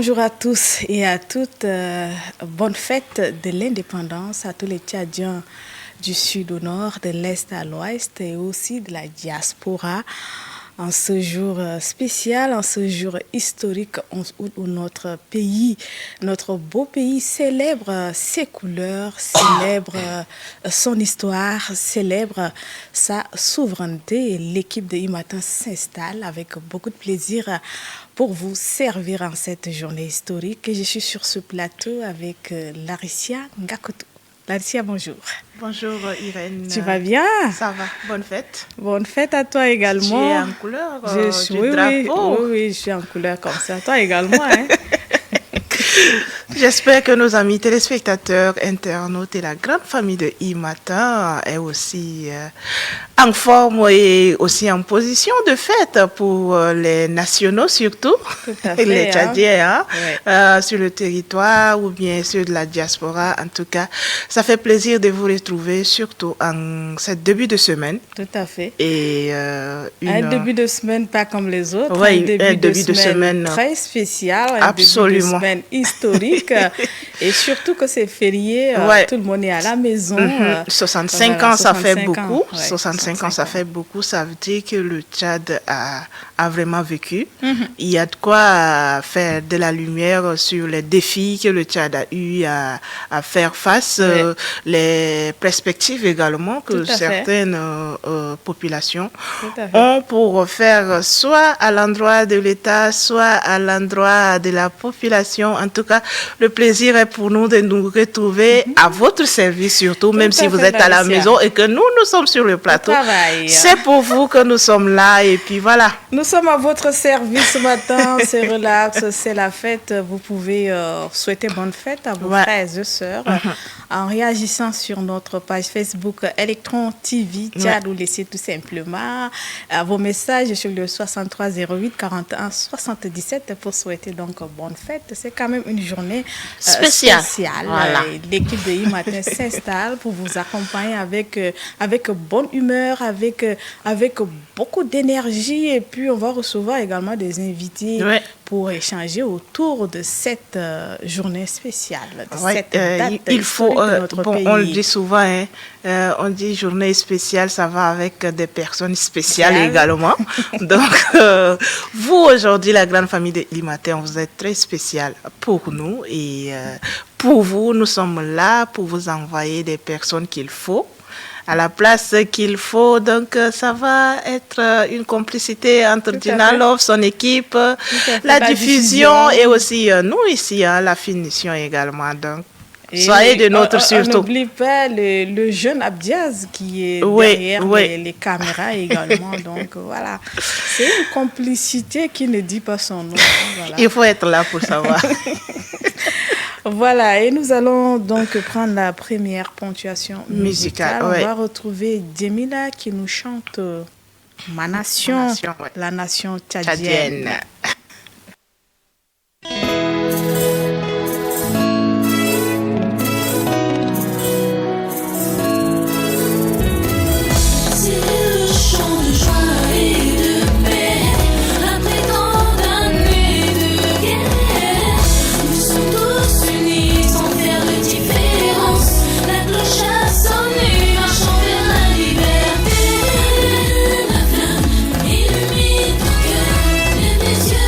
Bonjour à tous et à toutes. Bonne fête de l'indépendance à tous les Tchadiens du sud au nord, de l'est à l'ouest et aussi de la diaspora. En ce jour spécial, en ce jour historique où notre pays, notre beau pays célèbre ses couleurs, célèbre son histoire, célèbre sa souveraineté. Et l'équipe de Imatin s'installe avec beaucoup de plaisir pour vous servir en cette journée historique. Et je suis sur ce plateau avec Laricia Ngakotou. Laricia, bonjour. Bonjour Irène. Tu vas bien? Ça va, bonne fête. Bonne fête à toi également. Tu es en couleur du drapeau. Oui, je suis en couleur comme ça. Toi également, hein? J'espère que nos amis téléspectateurs, internautes et la grande famille de I-Matin est aussi en forme et aussi en position de fête pour les nationaux surtout, fait, les Tchadiens, Ouais. sur le territoire ou bien sur de la diaspora. En tout cas, ça fait plaisir de vous retrouver surtout en ce début de semaine. Tout à fait. Et un début de semaine pas comme les autres, ouais, un début de semaine très spécial, absolument. Un début de semaine historique et surtout que c'est férié, tout le monde est à la maison. 65 voilà, ans, ça fait 65 beaucoup. ans, ouais, 65 ans, ça fait beaucoup. Ça veut dire que le Tchad a vraiment vécu. Il y a de quoi faire de la lumière sur les défis que le Tchad a eu à faire face, les perspectives également que certaines populations ont pour faire soit à l'endroit de l'État, soit à l'endroit de la population. En tout cas, le plaisir est pour nous de nous retrouver à votre service surtout, même si vous êtes à la maison et que nous sommes sur le plateau. C'est pour vous que nous sommes là et puis voilà. Nous sommes à votre service ce matin, c'est relax, c'est la fête. Vous pouvez souhaiter bonne fête à vos frères et sœurs en réagissant sur notre page Facebook Electron TV Tchad ou laissez tout simplement vos messages sur le 63 08 41 77 pour souhaiter donc bonne fête. C'est quand même une journée spéciale. Voilà. L'équipe de I-Matin s'installe pour vous accompagner avec bonne humeur, avec beaucoup d'énergie et puis on va recevoir également des invités pour échanger autour de cette journée spéciale, de cette date il faut, de notre pays. On le dit souvent, on dit journée spéciale, ça va avec des personnes spéciales également. Donc, vous aujourd'hui, la grande famille de I-Matin, vous êtes très spécial pour nous et pour vous, nous sommes là pour vous envoyer des personnes qu'il faut à la place qu'il faut. Donc, ça va être une complicité entre Dina Love, son équipe, la diffusion et aussi nous ici, la finition également. Donc, soyez de notre surtout. On n'oublie pas le jeune Abdiaz qui est derrière les caméras également. Donc, voilà. C'est une complicité qui ne dit pas son nom. Voilà. Il faut être là pour savoir. Voilà, et nous allons donc prendre la première ponctuation musicale. On va retrouver Djemila qui nous chante Ma Nation, la nation tchadienne. Illumine ton cœur, les yeux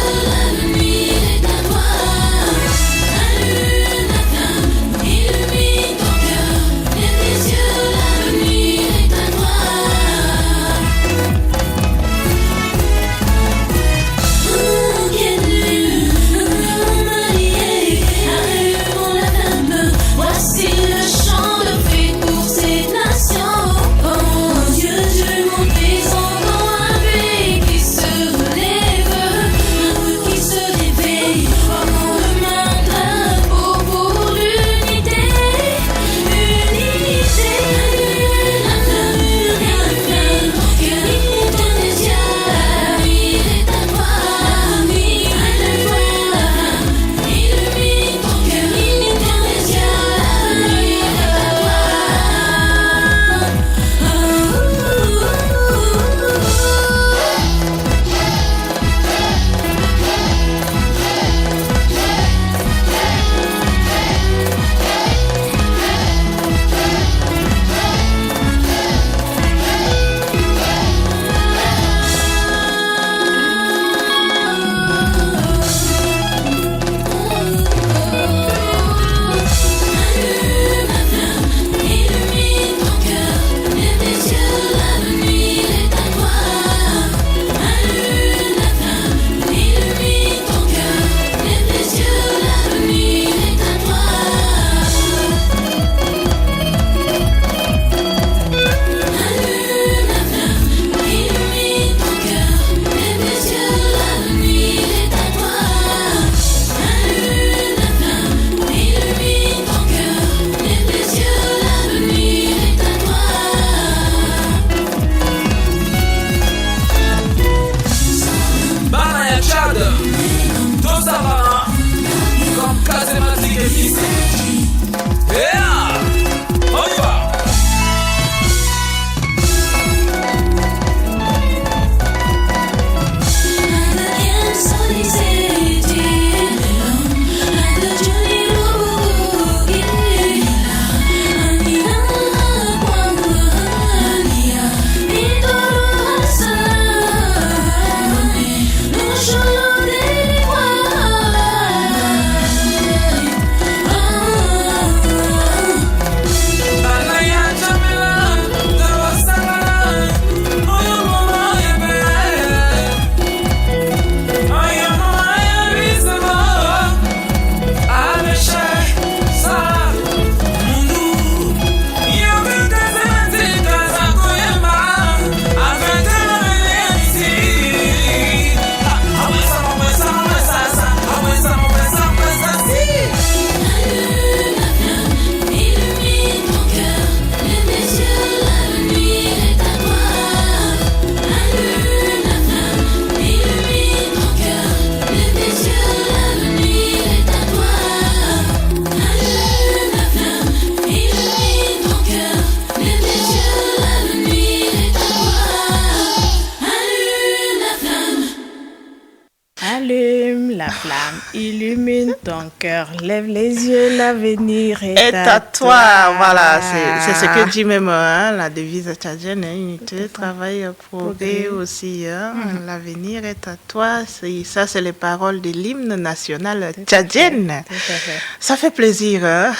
illumine ton cœur, lève les yeux, l'avenir est à à toi. toi. Voilà, c'est ce que dit même la devise tchadienne, hein, unité, travail, progrès Progrès. aussi. Hein, l'avenir est à toi. Ça, c'est les paroles de l'hymne national tchadienne. Tout à fait. Ça fait plaisir. Hein?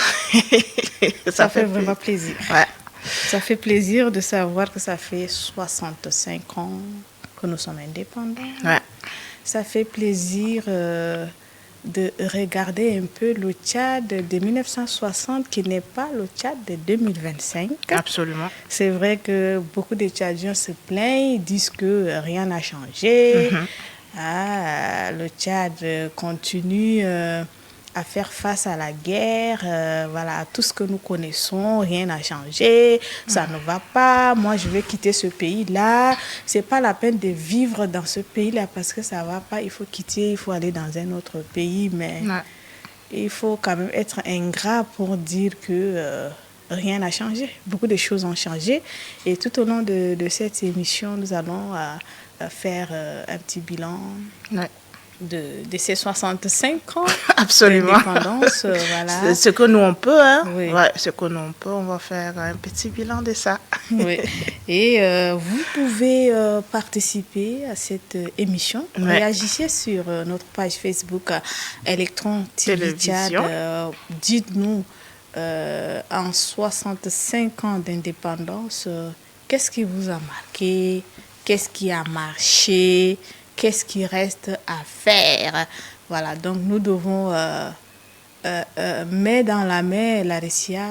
Ça fait vraiment plaisir. Ouais. Ça fait plaisir de savoir que ça fait 65 ans que nous sommes indépendants. Ouais. Ça fait plaisir de regarder un peu le Tchad de 1960 qui n'est pas le Tchad de 2025. Absolument. C'est vrai que beaucoup de Tchadiens se plaignent, disent que rien n'a changé. Le Tchad continue à faire face à la guerre, voilà, à tout ce que nous connaissons, rien n'a changé, ça ne va pas, moi je vais quitter ce pays-là, c'est pas la peine de vivre dans ce pays-là parce que ça va pas, il faut quitter, il faut aller dans un autre pays, mais il faut quand même être ingrat pour dire que rien n'a changé, beaucoup de choses ont changé et tout au long de cette émission, nous allons faire un petit bilan. De ces 65 ans d'indépendance, voilà. C'est ce que nous on peut, hein. Oui. Ouais, ce que nous on peut, on va faire un petit bilan de ça. Oui. Et vous pouvez participer à cette émission. Ouais. Réagissez sur notre page Facebook Electron TV Tchad. Dites-nous, en 65 ans d'indépendance, qu'est-ce qui vous a marqué? Qu'est-ce qui a marché? Qu'est-ce qui reste à faire? Voilà, donc nous devons, main dans la main, Laetitia,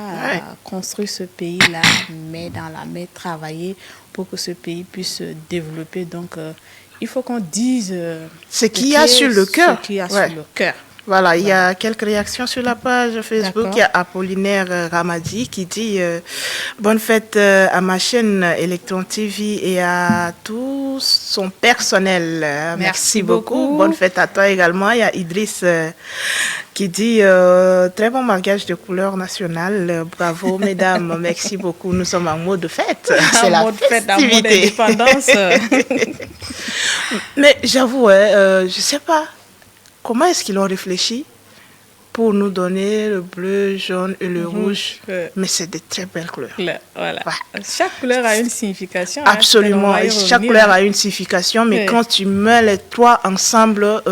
construire ce pays-là, main dans la main, travailler pour que ce pays puisse se développer. Donc, il faut qu'on dise ce qu'il y a sur le cœur. Ce qu'il y a sur le cœur. Voilà, il y a quelques réactions sur la page Facebook. Il y a Apollinaire Ramadi qui dit bonne fête à ma chaîne Electron TV et à tout son personnel. Merci beaucoup. Bonne fête à toi également. Il y a Idriss qui dit très bon mariage de couleur nationale. Bravo mesdames, merci beaucoup. Nous sommes en mode fête. C'est la festivité. En mode indépendance. Mais j'avoue, je sais pas. Comment est-ce qu'ils ont réfléchi pour nous donner le bleu, jaune et le rouge? Mais c'est de très belles couleurs. Voilà. Ouais. Chaque couleur a une signification. Absolument. Chaque couleur a une signification, mais quand tu mets les trois ensemble,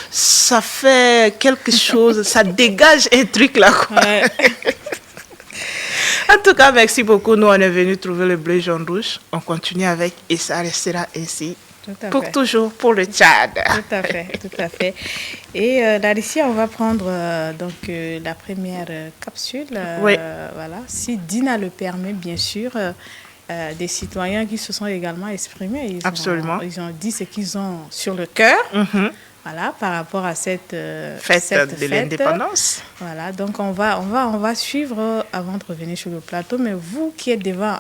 ça fait quelque chose, ça dégage un truc là. Ouais. En tout cas, merci beaucoup. Nous, on est venus trouver le bleu, jaune, rouge. On continue avec et ça restera ainsi. Pour toujours, pour le Tchad. Tout à fait, tout à fait. Et Laetitia, on va prendre donc la première capsule. Voilà, si Dina le permet, bien sûr, des citoyens qui se sont également exprimés. Absolument. Ils ont dit ce qu'ils ont sur le cœur. Voilà, par rapport à cette fête de l'indépendance. Voilà, donc on va suivre avant de revenir sur le plateau. Mais vous qui êtes devant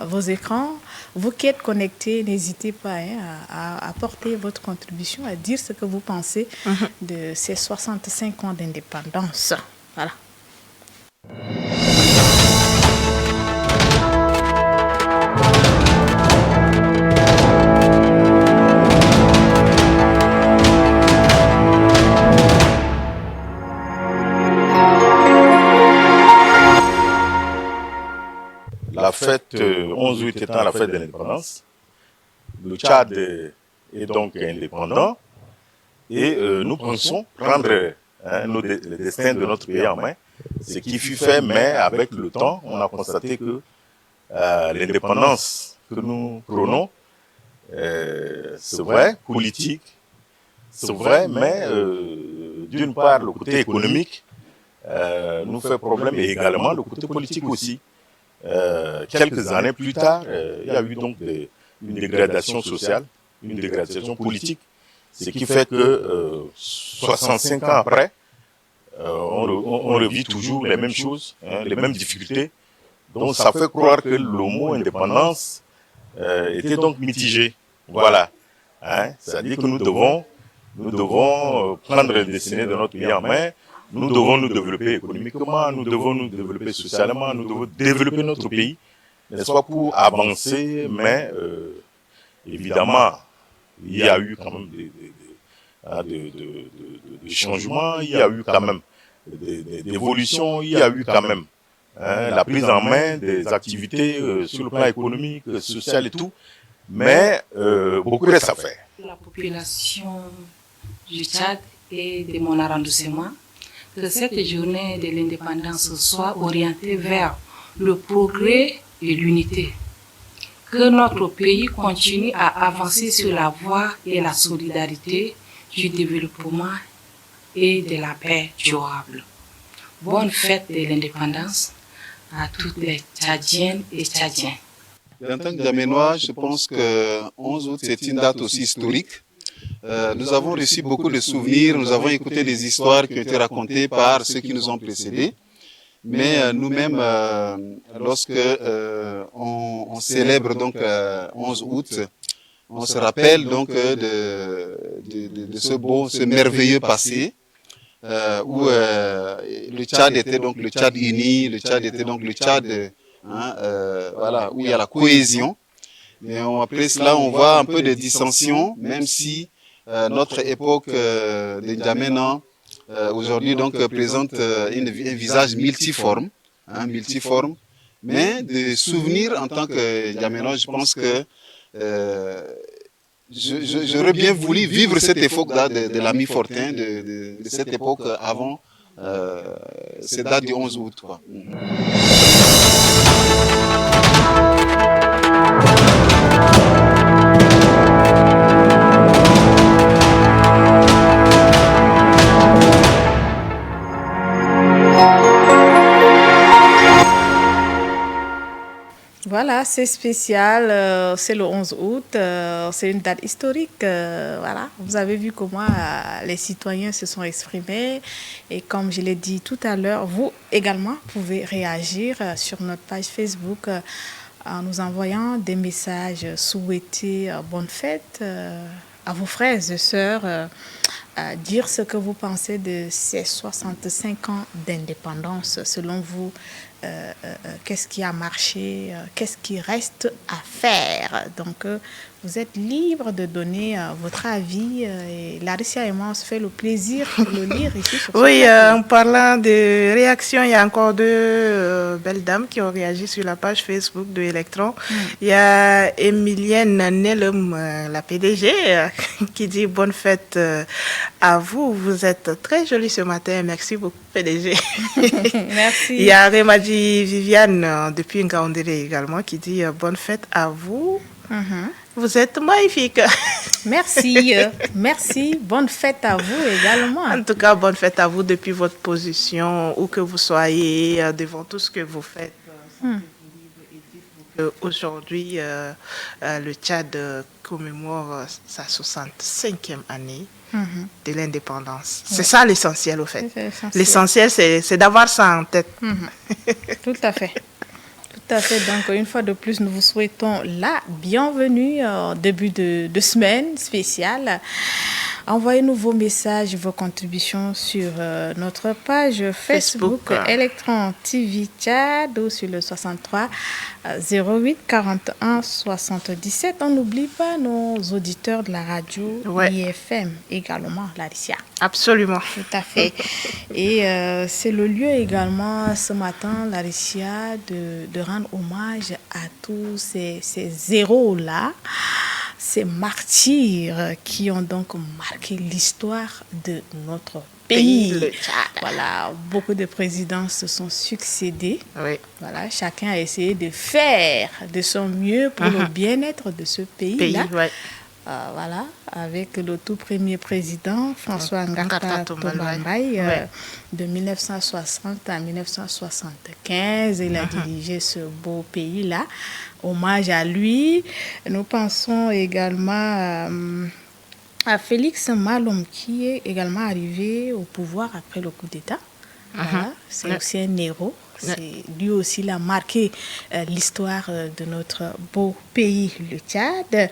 vos écrans, vous qui êtes connectés, n'hésitez pas à apporter votre contribution, à dire ce que vous pensez de ces 65 ans d'indépendance. Voilà. La fête 11 août étant la fête de l'indépendance, le Tchad est donc indépendant et nous pensons prendre le destin de notre pays en main, ce qui fut fait, mais avec le temps, on a constaté que l'indépendance que nous prônons, c'est vrai, politique, c'est vrai, mais d'une part, le côté économique nous fait problème et également le côté politique aussi. Quelques années plus tard, il y a eu donc une dégradation sociale, une dégradation politique, ce qui fait que 65 ans après, on revit toujours les mêmes choses, les mêmes difficultés. Donc ça fait croire que le mot indépendance était donc mitigé. Voilà. C'est-à-dire que nous devons prendre le destin de notre pays en main. Nous devons nous développer économiquement, nous devons nous développer socialement, nous devons développer notre pays, n'est-ce pas, pour avancer, mais évidemment, il y a eu quand même de changements, il y a eu quand même d'évolutions, il y a eu quand même la prise en main des activités sur le plan économique, social et tout, mais beaucoup reste à faire. La population du Tchad et de mon arrondissement, que cette journée de l'indépendance soit orientée vers le progrès et l'unité. Que notre pays continue à avancer sur la voie de la solidarité, du développement et de la paix durable. Bonne fête de l'indépendance à toutes les Tchadiennes et Tchadiens. En tant que Djaménois, je pense que 11 août, c'est une date aussi historique. Nous avons reçu beaucoup de souvenirs, nous avons écouté des histoires qui ont été racontées par ceux qui nous ont précédés. Mais nous-mêmes, lorsque on célèbre donc 11 août, on se rappelle donc de ce merveilleux passé où le Tchad était donc le Tchad uni, le Tchad était donc le Tchad voilà, où il y a la cohésion. Mais après cela, on voit un peu de dissension, même si notre époque de N'Djamena aujourd'hui donc présente un visage multiforme, mais de souvenirs en tant que N'Djamena, je pense que j'aurais bien voulu vivre cette époque-là de l'ami Fortin, de cette époque avant cette date du 11 août, quoi. Voilà, c'est spécial, c'est le 11 août, c'est une date historique. Voilà, vous avez vu comment les citoyens se sont exprimés et comme je l'ai dit tout à l'heure, vous également pouvez réagir sur notre page Facebook en nous envoyant des messages, souhaiter bonne fête à vos frères et sœurs, dire ce que vous pensez de ces 65 ans d'indépendance selon vous. Qu'est-ce qui a marché, qu'est-ce qui reste à faire. Donc, vous êtes libre de donner votre avis et Larissa et moi, on se fait le plaisir de le lire ici. Oui, en parlant de réactions, il y a encore deux belles dames qui ont réagi sur la page Facebook de Electron. Il y a Emilienne Nelum, la PDG, qui dit bonne fête à vous. Vous êtes très jolie ce matin. Merci beaucoup, PDG. Merci. Il y a Remadi Viviane depuis Ngaoundéré également qui dit bonne fête à vous. Vous êtes magnifique. Merci, merci. Bonne fête à vous également. En tout cas, bonne fête à vous depuis votre position, où que vous soyez, devant tout ce que vous faites. Aujourd'hui, le Tchad commémore sa 65e année de l'indépendance. C'est ça l'essentiel, au fait. L'essentiel, c'est d'avoir ça en tête. Tout à fait. Tout à fait. Donc, une fois de plus, nous vous souhaitons la bienvenue au début de semaine spéciale. Envoyez-nous vos messages, vos contributions sur notre page Facebook Electron TV Tchad ou sur le 63 08 41 77. On n'oublie pas nos auditeurs de la radio IFM également, Larissa. Absolument. Tout à fait. Et c'est le lieu également ce matin, Larissa, de rendre hommage à tous ces héros-là, ces martyrs qui ont donc marqué l'histoire de notre pays. Le Tchad. Voilà, beaucoup de présidents se sont succédés. Oui. Voilà, chacun a essayé de faire de son mieux pour le bien-être de ce pays-là. Voilà, avec le tout premier président, François Ngata Tombambaye, de 1960 à 1975. Il a dirigé ce beau pays-là. Hommage à lui. Nous pensons également à Félix Malom, qui est également arrivé au pouvoir après le coup d'État. Voilà, c'est aussi un héros. Lui aussi, il a marqué l'histoire de notre beau pays, le Tchad.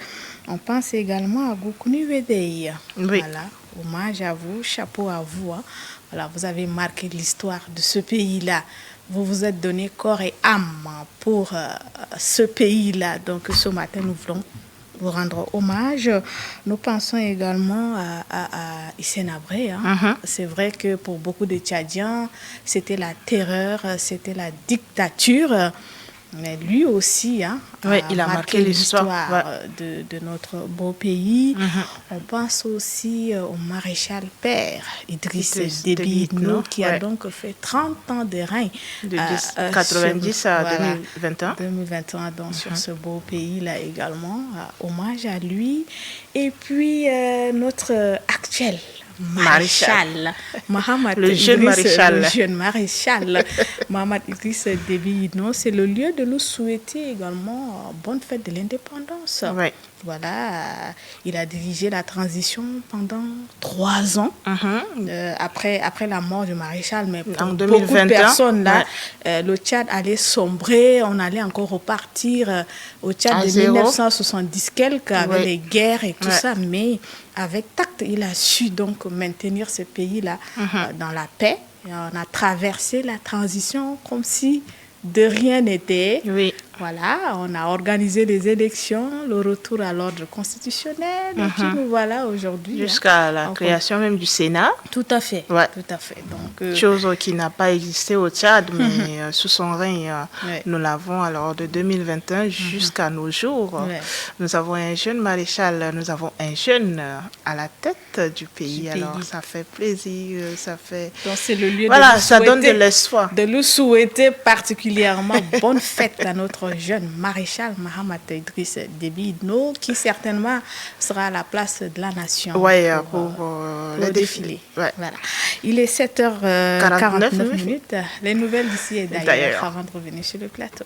On pense également à Goukouni Wedei. Voilà, hommage à vous, chapeau à vous. Hein. Voilà, vous avez marqué l'histoire de ce pays-là. Vous vous êtes donné corps et âme pour ce pays-là. Donc ce matin, nous voulons vous rendre hommage. Nous pensons également à Hissène Habré. C'est vrai que pour beaucoup de Tchadiens, c'était la terreur, c'était la dictature. Mais lui aussi, il a marqué l'histoire de notre beau pays. On pense aussi au maréchal père Idriss Déby Itno, qui a donc fait 30 ans de règne. De 90 à 2021. 2021, donc sur ce beau pays-là également. Hommage à lui. Et puis, notre actuel maréchal, le jeune maréchal, Mohamed Idriss Déby Itno, c'est le lieu de nous souhaiter également bonne fête de l'indépendance. Ouais. Voilà, il a dirigé la transition pendant 3 ans après la mort du maréchal, mais pour en 2021, beaucoup de personnes là, le Tchad allait sombrer, on allait encore repartir au Tchad de 1970 quelques avec les guerres et tout ça, mais avec tact, il a su donc maintenir ce pays-là dans la paix. Et on a traversé la transition comme si de rien n'était. Oui. Voilà, on a organisé les élections, le retour à l'ordre constitutionnel, et puis nous voilà aujourd'hui. Jusqu'à la création même du Sénat. Tout à fait, ouais. Tout à fait. Donc, chose qui n'a pas existé au Tchad, mais sous son règne, nous l'avons alors de 2021 jusqu'à nos jours. Nous avons un jeune maréchal, nous avons un jeune à la tête du pays. Alors ça fait plaisir, ça fait... Donc c'est le lieu de ça donne de l'espoir. De nous souhaiter particulièrement bonne fête à notre jeune maréchal Mohamed Idriss Déby Itno, qui certainement sera à la place de la nation pour le défilé. Ouais. Voilà. Il est 7h49. Les nouvelles d'ici et d'ailleurs avant de revenir sur le plateau.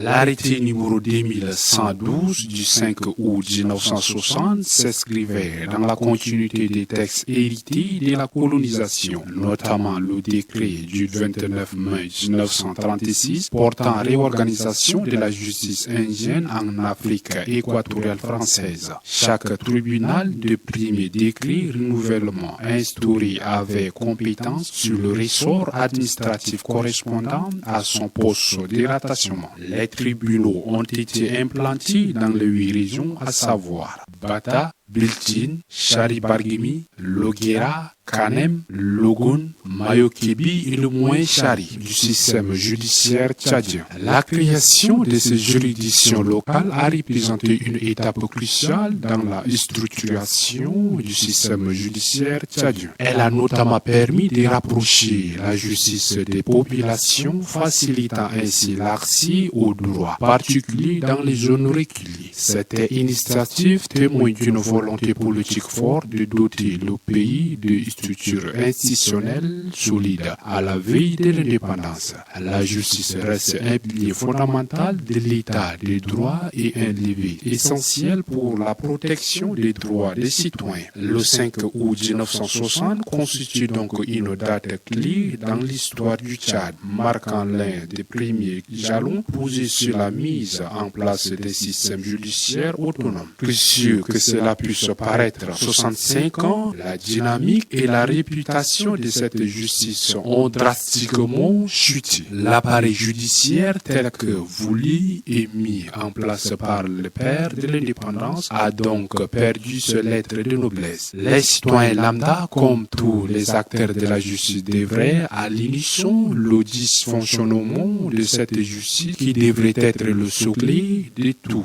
L'arrêté numéro 2112 du 5 août 1960 s'inscrivait dans la continuité des textes hérités de la colonisation, notamment le décret du 29 mai 1936 portant réorganisation de la justice indienne en Afrique équatoriale française. Chaque tribunal de premier décret renouvellement instauré avait compétence sur le ressort administratif correspondant à son poste de rattachement. Les tribunaux ont été implantés dans les 8 régions, à savoir Bata, Biltine, Chari-Bargimi, Logera, Kanem, Logun, Mayokebi et le Moins-Chari du système judiciaire tchadien. La création de ces juridictions locales a représenté une étape cruciale dans la structuration du système judiciaire tchadien. Elle a notamment permis de rapprocher la justice des populations, facilitant ainsi l'accès aux droits particuliers dans les zones reculées. Cette initiative témoigne d'une volonté politique forte de doter le pays de structures institutionnelles solides à la veille de l'indépendance. La justice reste un pilier fondamental de l'état des droits et un levier essentiel pour la protection des droits des citoyens. Le 5 août 1960 constitue donc une date clé dans l'histoire du Tchad, marquant l'un des premiers jalons posés sur la mise en place des systèmes judiciaires autonomes. Précieux que cela puisse paraître, 65 ans, la dynamique et la réputation de cette justice ont drastiquement chuté. L'appareil judiciaire tel que voulu et mis en place par le père de l'indépendance a donc perdu ce lettre de noblesse. Les citoyens lambda, comme tous les acteurs de la justice, devraient à l'unisson le dysfonctionnement de cette justice qui devrait être le socle de tout.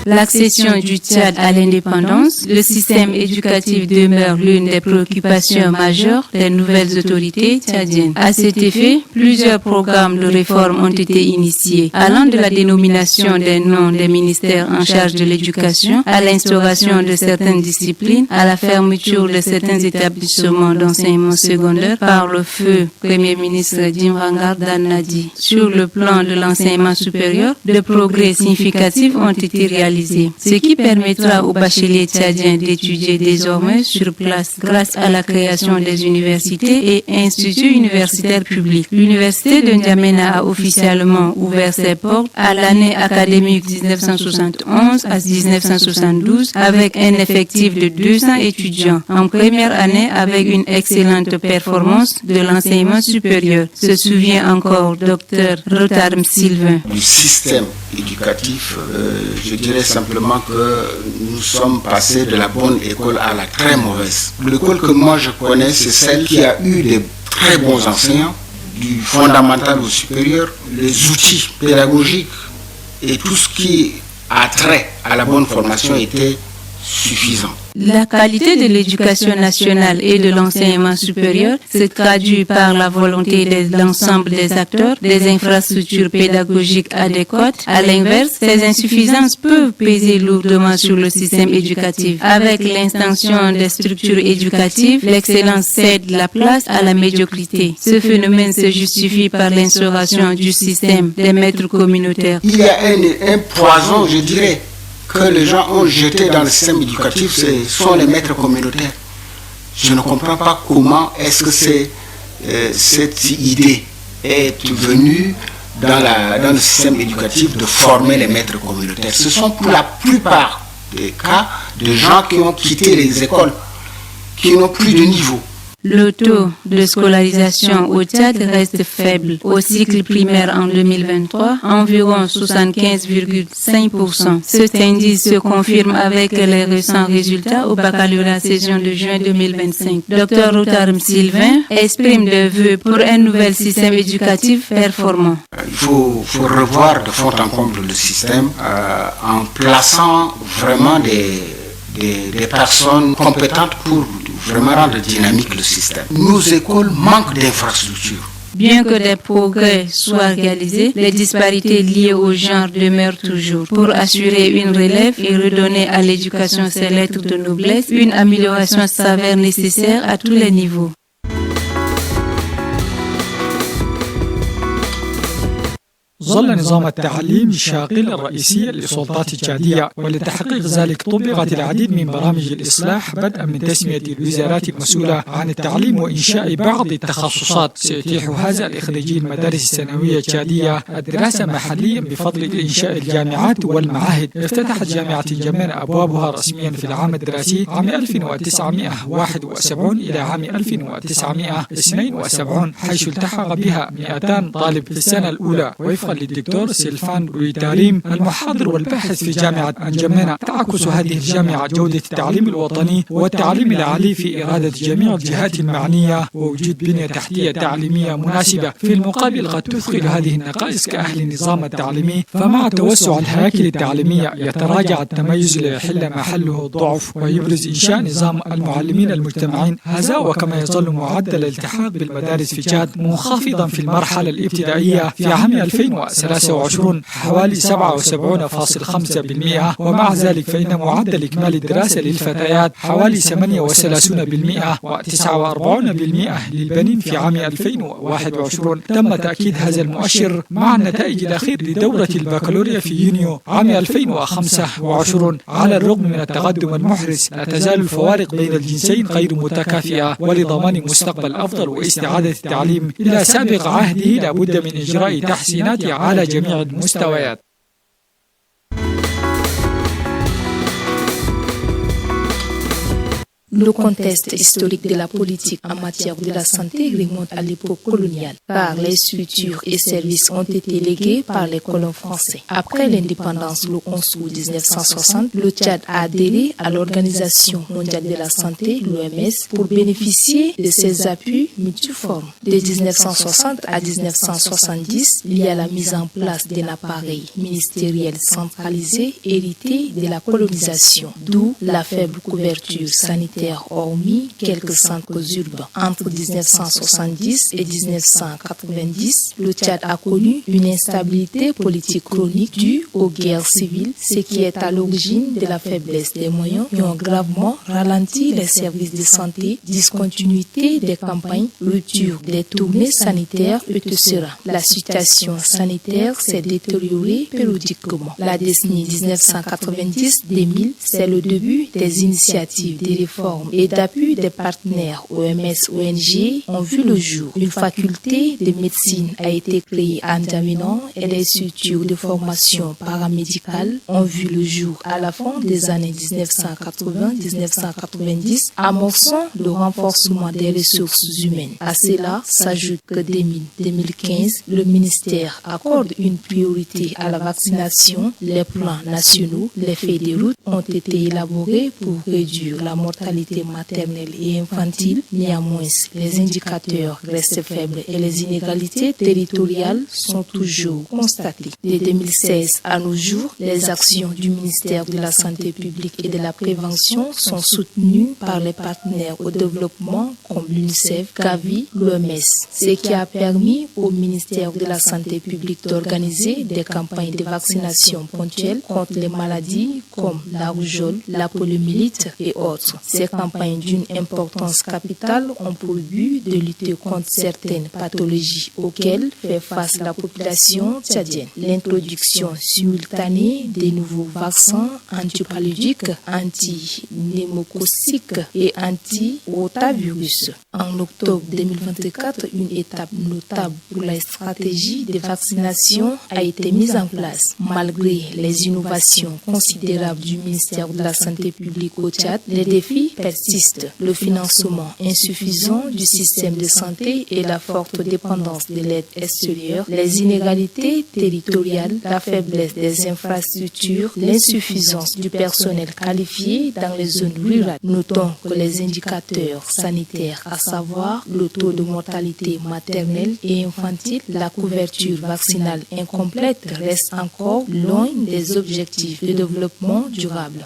L'accession du Tchad à l'indépendance, le système éducatif demeure l'une des préoccupations majeures des nouvelles autorités tchadiennes. À cet effet, plusieurs programmes de réforme ont été initiés, allant de la dénomination des noms des ministères en charge de l'éducation, à l'instauration de certaines disciplines, à la fermeture de certains établissements d'enseignement secondaire par le feu Premier ministre Djimrangar Danadi. Sur le plan de l'enseignement supérieur, des progrès significatifs ont été réalisés spécialisée, ce qui permettra aux bacheliers tchadiens d'étudier désormais sur place grâce à la création des universités et instituts universitaires publics. L'université de N'Djamena a officiellement ouvert ses portes à l'année académique 1971 à 1972 avec un effectif de 200 étudiants. En première année, avec une excellente performance de l'enseignement supérieur, se souvient encore Dr Rotarm Sylvain. Du système éducatif, je dirais simplement que nous sommes passés de la bonne école à la très mauvaise. L'école que moi je connais, c'est celle qui a eu des très bons enseignants, du fondamental au supérieur, les outils pédagogiques et tout ce qui a trait à la bonne formation était suffisant. La qualité de l'éducation nationale et de l'enseignement supérieur se traduit par la volonté de l'ensemble des acteurs, des infrastructures pédagogiques adéquates. À l'inverse, ces insuffisances peuvent peser lourdement sur le système éducatif. Avec l'extension des structures éducatives, l'excellence cède la place à la médiocrité. Ce phénomène se justifie par l'instauration du système des maîtres communautaires. Il y a un poison, je dirais, que les gens ont jeté dans le système éducatif, ce sont les maîtres communautaires. Je ne comprends pas comment est-ce que cette idée est venue dans le système éducatif de former les maîtres communautaires. Ce sont pour la plupart des cas de gens qui ont quitté les écoles, qui n'ont plus de niveau. Le taux de scolarisation au Tchad reste faible. Au cycle primaire en 2023, environ 75,5%. Cet indice se confirme avec les récents résultats au baccalauréat session de juin 2025. Dr Rotarm Sylvain exprime des vœux pour un nouvel système éducatif performant. Il faut revoir de fond en comble le système en plaçant vraiment des personnes compétentes pour vraiment rendre dynamique le système. Nos écoles manquent d'infrastructures. Bien que des progrès soient réalisés, les disparités liées au genre demeurent toujours. Pour assurer une relève et redonner à l'éducation ses lettres de noblesse, une amélioration s'avère nécessaire à tous les niveaux. ظل نظام التعليم الشاغل الرئيسي للسلطات التشادية، ولتحقيق ذلك طبقت العديد من برامج الإصلاح بدءا من تسمية الوزارات المسؤولة عن التعليم وإنشاء بعض التخصصات. سيتيح هذا لخريجي المدارس الثانوية التشادية الدراسة محليا بفضل إنشاء الجامعات والمعاهد. افتتحت جامعة نجمينا أبوابها رسميا في العام الدراسي عام 1971 إلى عام 1972، حيث التحق بها 200 طالب في السنة الأولى. وفقا للدكتور سيلفان رويتاريم المحاضر والباحث في جامعة نجمينا، تعكس هذه الجامعة جودة التعليم الوطني والتعليم العالي في إرادة جميع الجهات المعنية ووجود بنية تحتية تعليمية مناسبة. في المقابل قد تثقل هذه النقائص كأهل النظام التعليمي، فمع توسع الهياكل التعليمية يتراجع التميز ليحل محله الضعف ويبرز إنشاء نظام المعلمين المجتمعين. هذا وكما يظل معدل الالتحاق بالمدارس في تشاد منخفضا في المرحلة الابتدائية في عام 2023 حوالي 77.5%، ومع ذلك فإن معدل إكمال الدراسة للفتيات حوالي 38% و49% للبنين في عام 2021. تم تأكيد هذا المؤشر مع النتائج الأخيرة لدورة البكالوريا في يونيو عام 2025. على الرغم من التقدم المحرز، لا تزال الفوارق بين الجنسين غير متكافئة، ولضمان مستقبل أفضل واستعادة التعليم إلى سابق عهده لابد من إجراء تحسينات على جميع المستويات. Le contexte historique de la politique en matière de la santé remonte à l'époque coloniale, car les structures et services ont été légués par les colons français. Après l'indépendance le 11 août 1960, le Tchad a adhéré à l'Organisation mondiale de la santé, l'OMS, pour bénéficier de ses appuis multiformes. De 1960 à 1970, il y a la mise en place d'un appareil ministériel centralisé hérité de la colonisation, d'où la faible couverture sanitaire sanitaire hormis quelques centres urbains. Entre 1970 et 1990, le Tchad a connu une instabilité politique chronique due aux guerres civiles, ce qui est à l'origine de la faiblesse des moyens qui ont gravement ralenti les services de santé, discontinuité des campagnes, rupture des tournées sanitaires, etc. La situation sanitaire s'est détériorée périodiquement. La décennie 1990-2000, c'est le début des initiatives de réforme et d'appui des partenaires OMS-ONG ont vu le jour. Une faculté de médecine a été créée à N'Djamena et des structures de formation paramédicale ont vu le jour à la fin des années 1980-1990, amorçant le renforcement des ressources humaines. À cela s'ajoute que 2015, le ministère accorde une priorité à la vaccination. Les plans nationaux, les feuilles de route ont été élaborés pour réduire la mortalité maternelle et infantile. Néanmoins, les indicateurs restent faibles et les inégalités territoriales sont toujours constatées. De 2016 à nos jours, les actions du ministère de la Santé publique et de la Prévention sont soutenues par les partenaires au développement comme l'UNICEF, Gavi, l'OMS, ce qui a permis au ministère de la Santé publique d'organiser des campagnes de vaccination ponctuelles contre les maladies comme la rougeole, la poliomyélite et autres. Ces campagnes d'une importance capitale ont pour but de lutter contre certaines pathologies auxquelles fait face la population tchadienne. L'introduction simultanée des nouveaux vaccins antipaludiques, anti-pneumococciques et anti-rotavirus. En octobre 2024, une étape notable pour la stratégie de vaccination a été mise en place. Malgré les innovations considérables du ministère de la Santé publique au Tchad, les défis persistent. Le financement insuffisant du système de santé et la forte dépendance de l'aide extérieure, les inégalités territoriales, la faiblesse des infrastructures, l'insuffisance du personnel qualifié dans les zones rurales. Notons que les indicateurs sanitaires, à savoir le taux de mortalité maternelle et infantile, la couverture vaccinale incomplète, restent encore loin des objectifs de développement durable.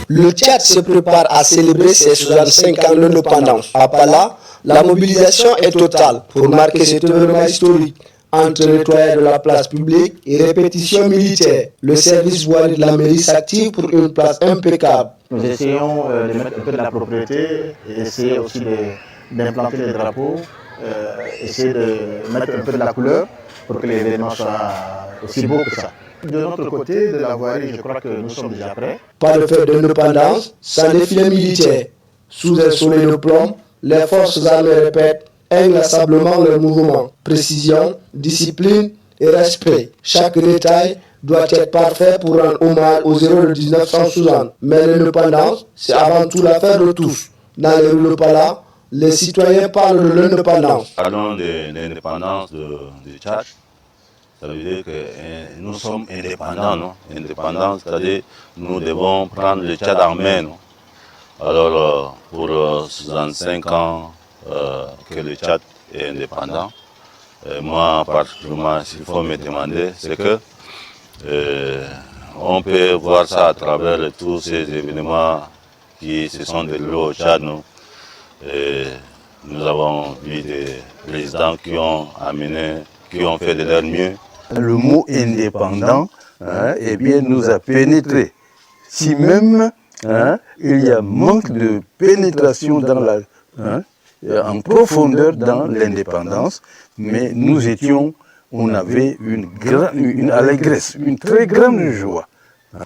Le Tchad se prépare à célébrer ses 65 ans d'indépendance. À Pala, la mobilisation est totale pour marquer cet événement historique. Entre nettoyage de la place publique et répétition militaire, le service voilier de la mairie s'active pour une place impeccable. Nous essayons de mettre un peu de la propriété et essayer aussi d'implanter les drapeaux, essayer de mettre un peu de la couleur pour que les événements soient aussi beaux que ça. De notre côté, de la voirie, je crois que nous sommes déjà prêts. Pas de fête d'indépendance sans défilé militaire. Sous un soleil de plomb, les forces armées répètent inlassablement leur mouvement. Précision, discipline et respect. Chaque détail doit être parfait pour rendre hommage aux héros de 1960. Mais l'indépendance, c'est avant tout l'affaire de tous. Dans les rues de Pala, les citoyens parlent de l'indépendance. Parlons de l'indépendance du Tchad. Ça veut dire que nous sommes indépendants, non? Indépendants, c'est-à-dire nous devons prendre le Tchad en main, non? Alors, pour 65 ans que le Tchad est indépendant, moi, particulièrement, s'il faut me demander, c'est que on peut voir ça à travers tous ces événements qui se sont déroulés au Tchad, non? Nous avons vu des présidents qui ont fait de leur mieux. Le mot indépendant eh bien, nous a pénétré. Si même il y a manque de pénétration dans en profondeur dans l'indépendance, mais on avait une allégresse, une très grande joie.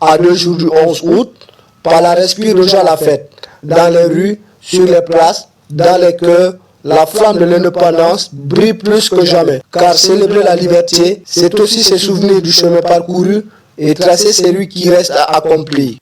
À 2 jours du 11 août, Pala respire déjà la fête. Dans les rues, sur les places, dans les cœurs, la flamme de l'indépendance brille plus que jamais. Car célébrer la liberté, c'est aussi se souvenir du chemin parcouru et tracer celui qui reste à accomplir.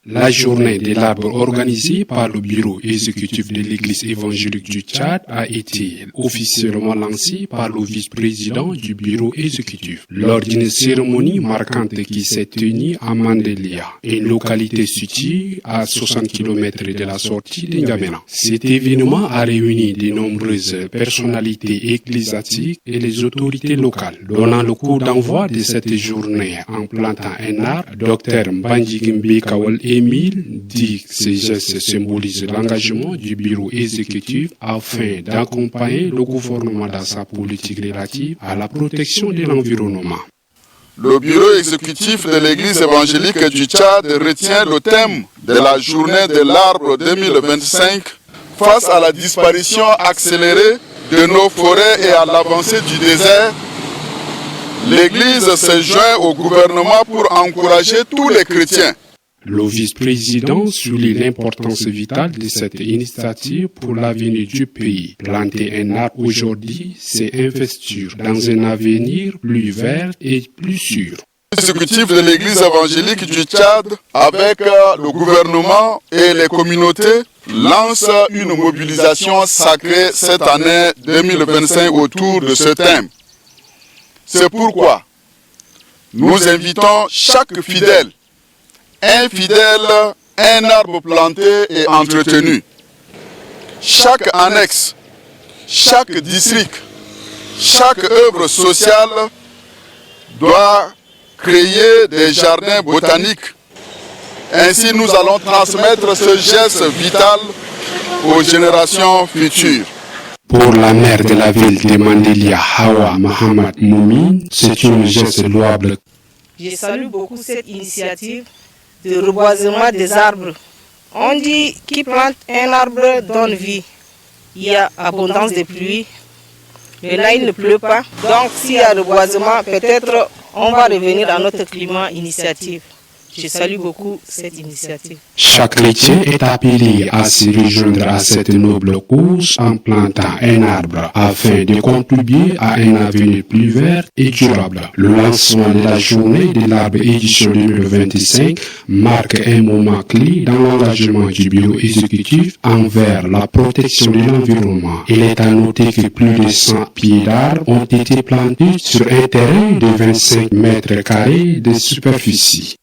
La journée de l'arbre organisée par le bureau exécutif de l'Église évangélique du Tchad a été officiellement lancée par le vice-président du bureau exécutif lors d'une cérémonie marquante qui s'est tenue à Mandelia, une localité située à 60 km de la sortie de N'Djamena. Cet événement a réuni de nombreuses personnalités ecclésiastiques et les autorités locales. Donnant le coup d'envoi de cette journée en plantant un arbre, Dr Mbandjigimbe Kawal Émile dit que ces gestes symbolisent l'engagement du bureau exécutif afin d'accompagner le gouvernement dans sa politique relative à la protection de l'environnement. Le bureau exécutif de l'Église évangélique du Tchad retient le thème de la journée de l'arbre 2025 face à la disparition accélérée de nos forêts et à l'avancée du désert. L'Église se joint au gouvernement pour encourager tous les chrétiens. Le vice-président souligne l'importance vitale de cette initiative pour l'avenir du pays. Planter un arbre aujourd'hui, c'est investir dans un avenir plus vert et plus sûr. L'exécutif de l'Église évangélique du Tchad, avec le gouvernement et les communautés, lance une mobilisation sacrée cette année 2025 autour de ce thème. C'est pourquoi nous invitons chaque fidèle, un fidèle, un arbre planté et entretenu. Chaque annexe, chaque district, chaque œuvre sociale doit créer des jardins botaniques. Ainsi, nous allons transmettre ce geste vital aux générations futures. Pour la maire de la ville de Mandelia, Hawa Mohamed Moumine, c'est un geste louable. Je salue beaucoup cette initiative de reboisement des arbres. On dit qui plante un arbre donne vie. Il y a abondance de pluie. Mais là, il ne pleut pas. Donc, s'il y a reboisement, peut-être on va revenir à notre climat initiative. Je salue beaucoup cette initiative. Chaque chrétien est appelé à se rejoindre à cette noble cause en plantant un arbre afin de contribuer à un avenir plus vert et durable. Le lancement de la journée de l'arbre édition 2025 marque un moment clé dans l'engagement du bureau exécutif envers la protection de l'environnement. Il est à noter que plus de 100 pieds d'arbres ont été plantés sur un terrain de 25 mètres carrés de superficie.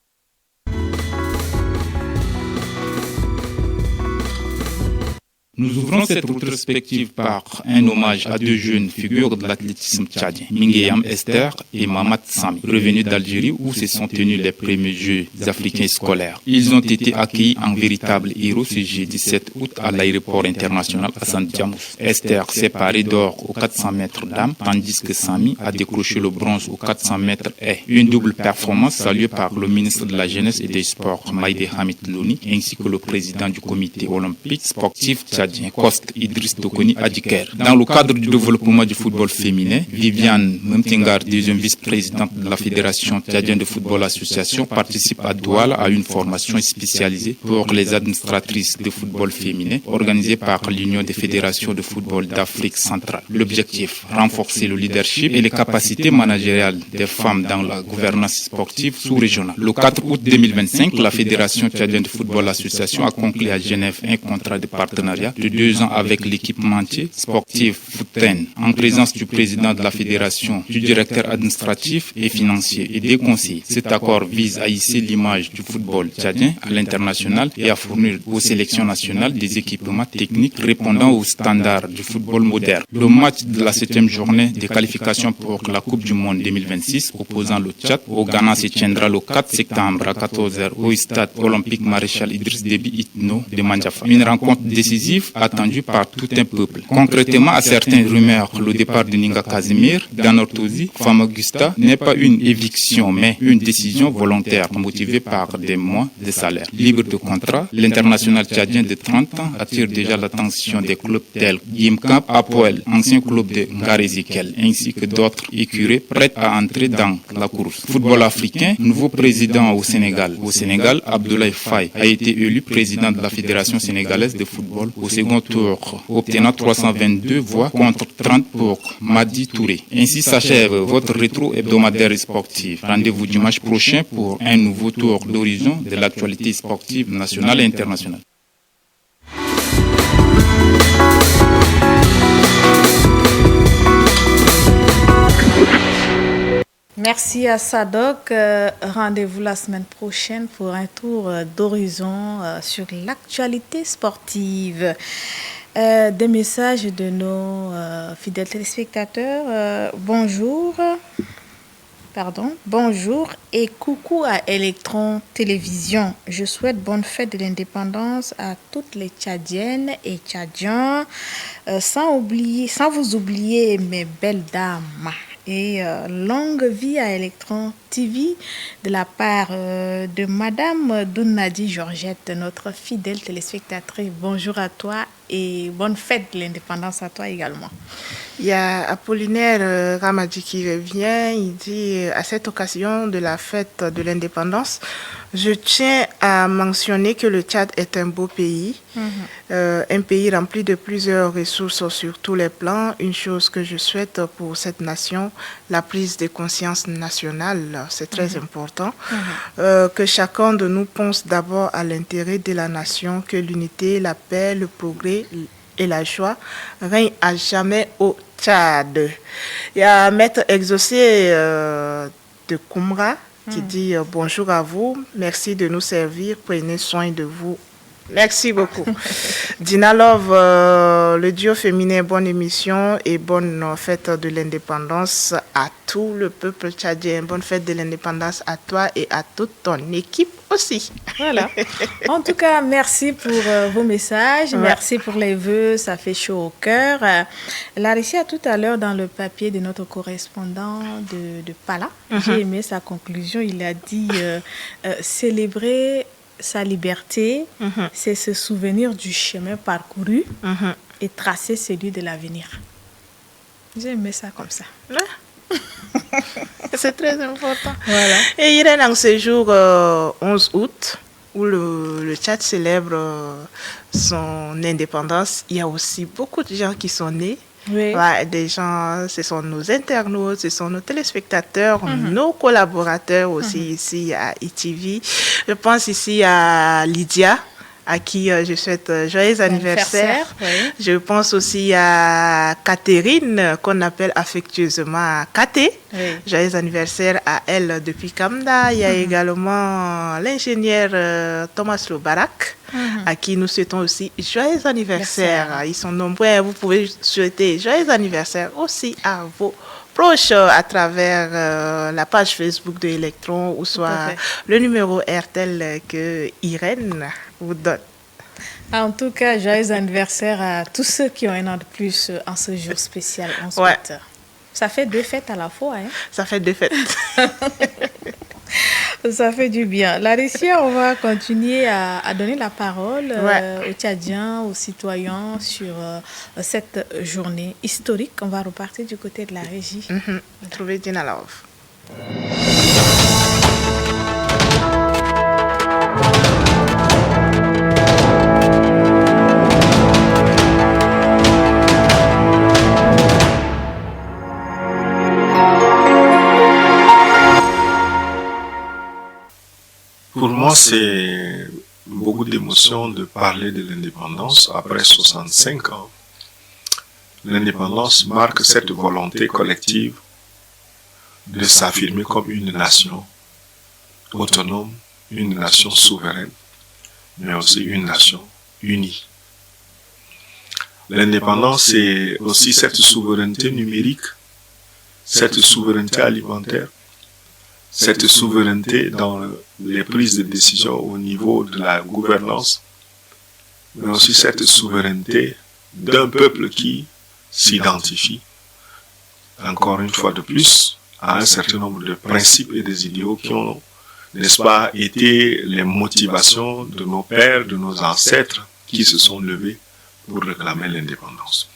Nous ouvrons cette rétrospective par un hommage à deux jeunes figures de l'athlétisme tchadien, Mingeyam Esther et Mamad Sami, revenus d'Algérie où se sont tenus les premiers Jeux africains scolaires. Ils ont été accueillis en véritables héros ce jeudi 17 août à l'aéroport international Hassan Diamous. Esther s'est parée d'or aux 400 mètres dames, tandis que Sami a décroché le bronze aux 400 mètres haies. Une double performance saluée par le ministre de la Jeunesse et des Sports, Maïdé Hamid Louni, ainsi que le président du comité olympique sportif tchadien, Kost Idriss Tokoni Adjiker. Dans le cadre du développement du football féminin, Viviane Mumtingar, deuxième vice-présidente de la Fédération tchadienne de football association, participe à Douala à une formation spécialisée pour les administratrices de football féminin organisée par l'Union des fédérations de football d'Afrique centrale. L'objectif, renforcer le leadership et les capacités managériales des femmes dans la gouvernance sportive sous-régionale. Le 4 août 2025, la Fédération tchadienne de football association a conclu à Genève un contrat de partenariat de 2 ans avec l'équipementier sportif Fouten, en présence du président de la fédération, du directeur administratif et financier et des conseillers. Cet accord vise à hisser l'image du football tchadien à l'international et à fournir aux sélections nationales des équipements techniques répondant aux standards du football moderne. Le match de la 7e journée des qualifications pour la Coupe du Monde 2026 opposant le Tchad au Ghana se tiendra le 4 septembre à 14h au stade olympique Maréchal Idriss Déby Itno de Mandjaffa. Une rencontre décisive attendu par tout un peuple. Concrètement, à certaines rumeurs, le départ de Ninga Casimir, d'Anortosi, Famagusta n'est pas une éviction, mais une décision volontaire motivée par des mois de salaire. Libre de contrat, l'international tchadien de 30 ans attire déjà l'attention des clubs tels Gimkamp, Apoel, ancien club de Ngarezikel, ainsi que d'autres écuries prêtes à entrer dans la course. Football africain, nouveau président au Sénégal. Au Sénégal, Abdoulaye Faye a été élu président de la Fédération sénégalaise de football au second tour, obtenant 322 voix contre 30 pour Madi Touré. Ainsi s'achève votre rétro hebdomadaire sportif. Rendez-vous dimanche prochain pour un nouveau tour d'horizon de l'actualité sportive nationale et internationale. Merci à Sadok. Rendez-vous la semaine prochaine pour un tour d'horizon sur l'actualité sportive. Des messages de nos fidèles téléspectateurs. Bonjour et coucou à Electron Télévision. Je souhaite bonne fête de l'indépendance à toutes les Tchadiennes et Tchadiens, sans vous oublier mes belles dames. Et longue vie à Electron TV de la part de Madame Dounadi Georgette, notre fidèle téléspectatrice. Bonjour à toi et bonne fête de l'indépendance à toi également. Il y a Apollinaire Ramadi qui revient, il dit à cette occasion de la fête de l'indépendance, je tiens à mentionner que le Tchad est un beau pays, un pays rempli de plusieurs ressources sur tous les plans. Une chose que je souhaite pour cette nation, la prise de conscience nationale, c'est très important, que chacun de nous pense d'abord à l'intérêt de la nation, que l'unité, la paix, le progrès et la joie règnent à jamais au Tchad. Il y a Maître Exaucé de Koumra qui dit bonjour à vous, merci de nous servir, prenez soin de vous. Merci beaucoup. Dina Love, le duo féminin, bonne émission et bonne fête de l'indépendance à tout le peuple tchadien. Bonne fête de l'indépendance à toi et à toute ton équipe aussi. Voilà. En tout cas, merci pour vos messages. Ouais. Merci pour les vœux. Ça fait chaud au cœur. Larissia, tout à l'heure, dans le papier de notre correspondant de Pala, j'ai aimé sa conclusion. Il a dit célébrer sa liberté, c'est se souvenir du chemin parcouru et tracer celui de l'avenir. J'ai aimé ça comme ça. C'est très important. Voilà. Et il est dans ce jour 11 août où le Tchad célèbre son indépendance. Il y a aussi beaucoup de gens qui sont nés. Oui. Ouais, des gens, ce sont nos internautes, ce sont nos téléspectateurs, nos collaborateurs aussi ici à ITV. Je pense ici à Lydia, à qui je souhaite joyeux anniversaire. Oui. Je pense aussi à Catherine, qu'on appelle affectueusement Katé. Oui. Joyeux anniversaire à elle depuis Kamda. Il y a également l'ingénieur Thomas Lobarak, à qui nous souhaitons aussi joyeux anniversaire. Merci. Ils sont nombreux. Vous pouvez souhaiter joyeux anniversaire aussi à vos proches à travers la page Facebook de Electron ou soit le numéro RTL que Irène vous donne. En tout cas, joyeux anniversaire à tous ceux qui ont un an de plus en ce jour spécial. On souhaite. Ça fait 2 fêtes à la fois. Hein? Ça fait 2 fêtes. Ça fait du bien. Larissia, on va continuer à donner la parole aux Tchadiens, aux citoyens sur cette journée historique. On va repartir du côté de la régie. Trouver Dina Love. Pour moi, c'est beaucoup d'émotion de parler de l'indépendance après 65 ans. L'indépendance marque cette volonté collective de s'affirmer comme une nation autonome, une nation souveraine, mais aussi une nation unie. L'indépendance, c'est aussi cette souveraineté numérique, cette souveraineté alimentaire, cette souveraineté dans les prises de décision au niveau de la gouvernance, mais aussi cette souveraineté d'un peuple qui s'identifie, encore une fois de plus, à un certain nombre de principes et des idéaux qui ont, n'est-ce pas, été les motivations de nos pères, de nos ancêtres qui se sont levés pour réclamer l'indépendance.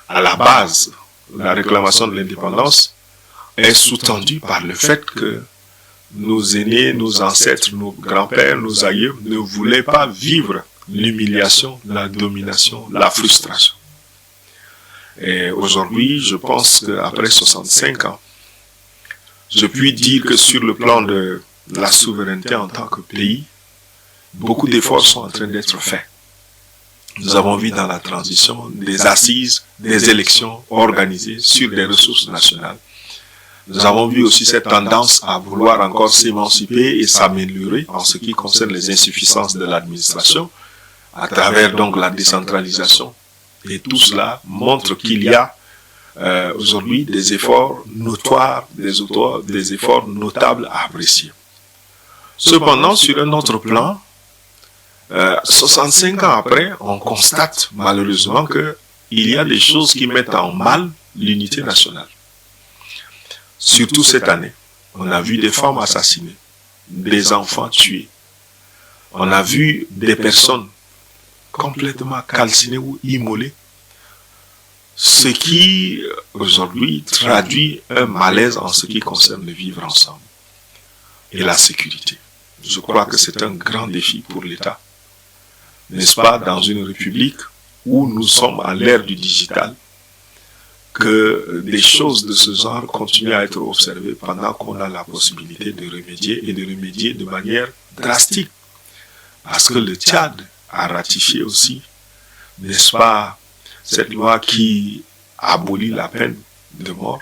À la base, la réclamation de l'indépendance est sous-tendu par le fait que nos aînés, nos ancêtres, nos grands-pères, nos aïeux ne voulaient pas vivre l'humiliation, la domination, la frustration. Et aujourd'hui, je pense qu'après 65 ans, je puis dire que sur le plan de la souveraineté en tant que pays, beaucoup d'efforts sont en train d'être faits. Nous avons vu dans la transition des assises, des élections organisées sur des ressources nationales. Nous avons vu aussi cette tendance à vouloir encore s'émanciper et s'améliorer en ce qui concerne les insuffisances de l'administration, à travers donc la décentralisation. Et tout cela montre qu'il y a aujourd'hui des efforts notoires, des efforts notables à apprécier. Cependant, sur un autre plan, 65 ans après, on constate malheureusement qu'il y a des choses qui mettent en mal l'unité nationale. Surtout cette année, on a vu des femmes assassinées, des enfants tués. On a vu des personnes complètement calcinées ou immolées. Ce qui, aujourd'hui, traduit un malaise en ce qui concerne le vivre ensemble et la sécurité. Je crois que c'est un grand défi pour l'État. N'est-ce pas, dans une république où nous sommes à l'ère du digital, que des choses de ce genre continuent à être observées pendant qu'on a la possibilité de remédier et de remédier de manière drastique. Parce que le Tchad a ratifié aussi, n'est-ce pas, cette loi qui abolit la peine de mort.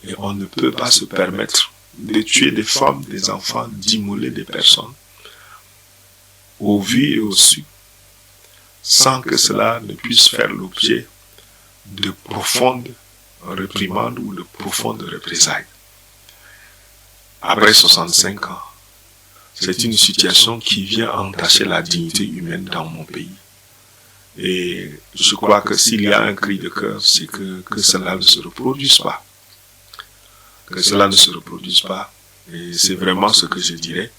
Et on ne peut pas se permettre de tuer des femmes, des enfants, d'immoler des personnes au vu et au su, sans que cela ne puisse faire l'objet de profondes réprimandes ou de profondes représailles. Après 65 ans, c'est une situation qui vient entacher la dignité humaine dans mon pays. Et je crois que s'il y a un cri de cœur, c'est que cela ne se reproduise pas. Que cela ne se reproduise pas. Et c'est vraiment ce que je dirais.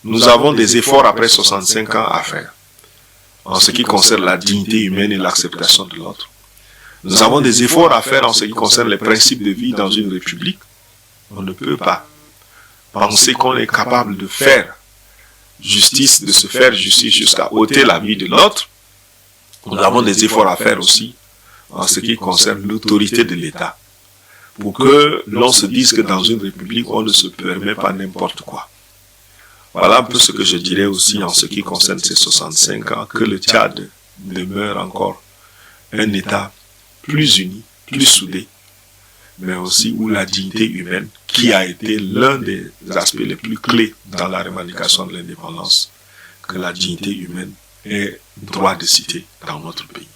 Nous avons des efforts après 65 ans à faire en ce qui concerne la dignité humaine et l'acceptation de l'autre. Nous avons des efforts à faire en ce qui concerne les principes de vie dans une république. On ne peut pas penser qu'on est capable de faire justice, de se faire justice jusqu'à ôter la vie de l'autre. Nous avons des efforts à faire aussi en ce qui concerne l'autorité de l'État, pour que l'on se dise que dans une république, on ne se permet pas n'importe quoi. Voilà un peu ce que je dirais aussi en ce qui concerne ces 65 ans, que le Tchad demeure encore un État plus uni, plus soudé, mais aussi où la dignité humaine, qui a été l'un des aspects les plus clés dans la revendication de l'indépendance, que la dignité humaine est droit de cité dans notre pays.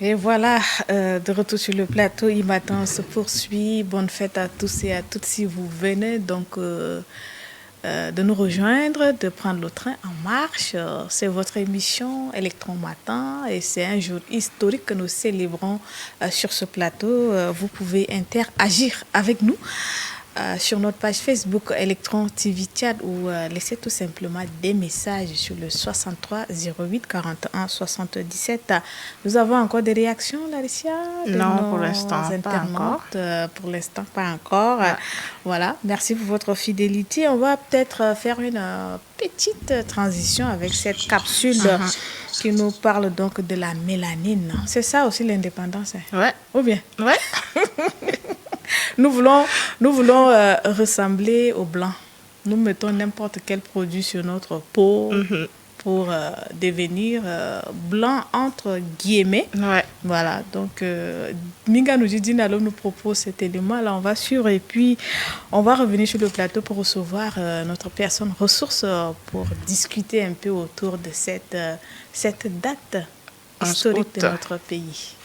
Et voilà, de retour sur le plateau, Imatin se poursuit. Bonne fête à tous et à toutes si vous venez donc de nous rejoindre, de prendre le train en marche. C'est votre émission Électron Matin et c'est un jour historique que nous célébrons sur ce plateau. Vous pouvez interagir avec nous sur notre page Facebook Électron TV Tchad ou laissez tout simplement des messages sur le 63 08 41 77. Nous avons encore des réactions, Laetitia? Non, pour l'instant, pas encore. Pour l'instant, pas encore. Ouais. Voilà, merci pour votre fidélité. On va peut-être faire une petite transition avec cette capsule qui nous parle donc de la mélanine. C'est ça aussi l'indépendance? Ouais. Ou bien? Ouais. Nous voulons ressembler aux Blancs. Nous mettons n'importe quel produit sur notre peau pour devenir blanc entre guillemets. Ouais. Voilà, donc Minga Nujidine nous propose cet élément. Là, on va suivre et puis on va revenir sur le plateau pour recevoir notre personne ressource pour discuter un peu autour de cette date historique de notre pays.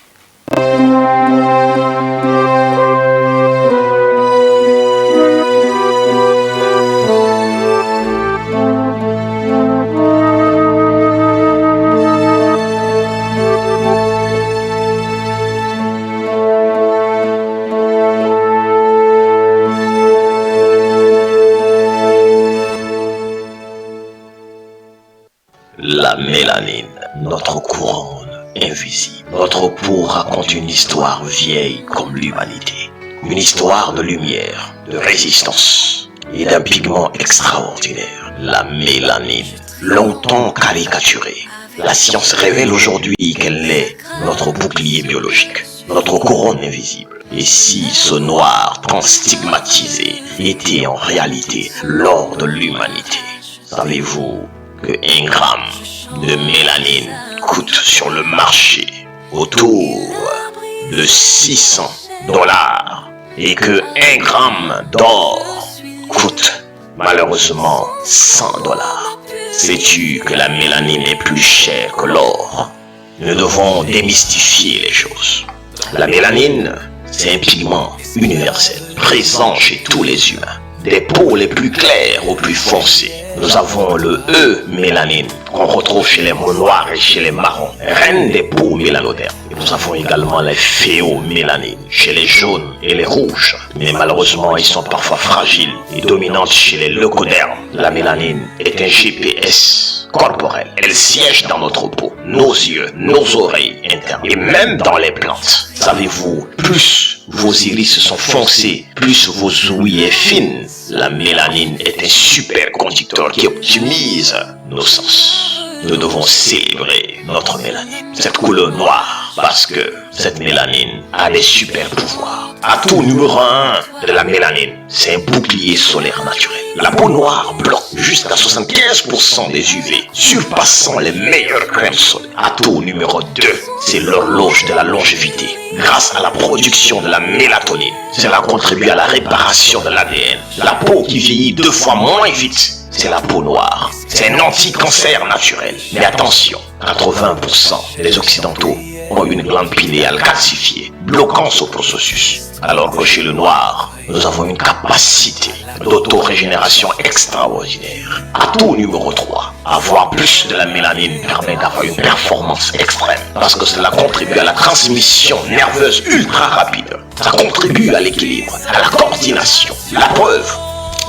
La mélanine, notre couronne invisible. Notre peau raconte une histoire vieille comme l'humanité. Une histoire de lumière, de résistance et d'un pigment extraordinaire. La mélanine, longtemps caricaturée. La science révèle aujourd'hui qu'elle est notre bouclier biologique, notre couronne invisible. Et si ce noir tant stigmatisé était en réalité l'or de l'humanité? Savez-vous que 1 gramme de mélanine coûte sur le marché autour de $600 et que 1 gramme d'or coûte malheureusement $100? Sais-tu que la mélanine est plus chère que l'or? Nous devons démystifier les choses. La mélanine, c'est un pigment universel, présent chez tous les humains. Des peaux les plus claires aux plus foncées. Nous avons le E-mélanine qu'on retrouve chez les mots noirs et chez les marrons, reine des peaux mélanodermes. Et nous avons également les phéomélanines chez les jaunes et les rouges. Mais malheureusement, ils sont parfois fragiles et dominantes chez les leucodermes. La mélanine est un GPS corporel. Elle siège dans notre peau, nos yeux, nos oreilles internes et même dans les plantes. Savez-vous, plus vos iris sont foncés, plus vos ouïes est fine. La mélanine est un superconducteur qui optimise nos sens. Nous devons célébrer notre mélanine, cette couleur noire, parce que cette mélanine a des super pouvoirs. Atout numéro 1 de la mélanine, c'est un bouclier solaire naturel. La peau noire bloque jusqu'à 75% des UV, surpassant les meilleures crèmes solaires. Atout numéro 2, c'est l'horloge de la longévité. Grâce à la production de la mélatonine, cela contribue à la réparation de l'ADN. La peau qui vieillit 2 fois moins vite, c'est la peau noire. C'est un anti-cancer naturel. Mais attention, 80% des Occidentaux ont une glande pinéale calcifiée, bloquant ce processus. Alors que chez le noir, nous avons une capacité d'autorégénération extraordinaire. Atout numéro 3, avoir plus de la mélanine permet d'avoir une performance extrême, parce que cela contribue à la transmission nerveuse ultra rapide. Ça contribue à l'équilibre, à la coordination. La preuve,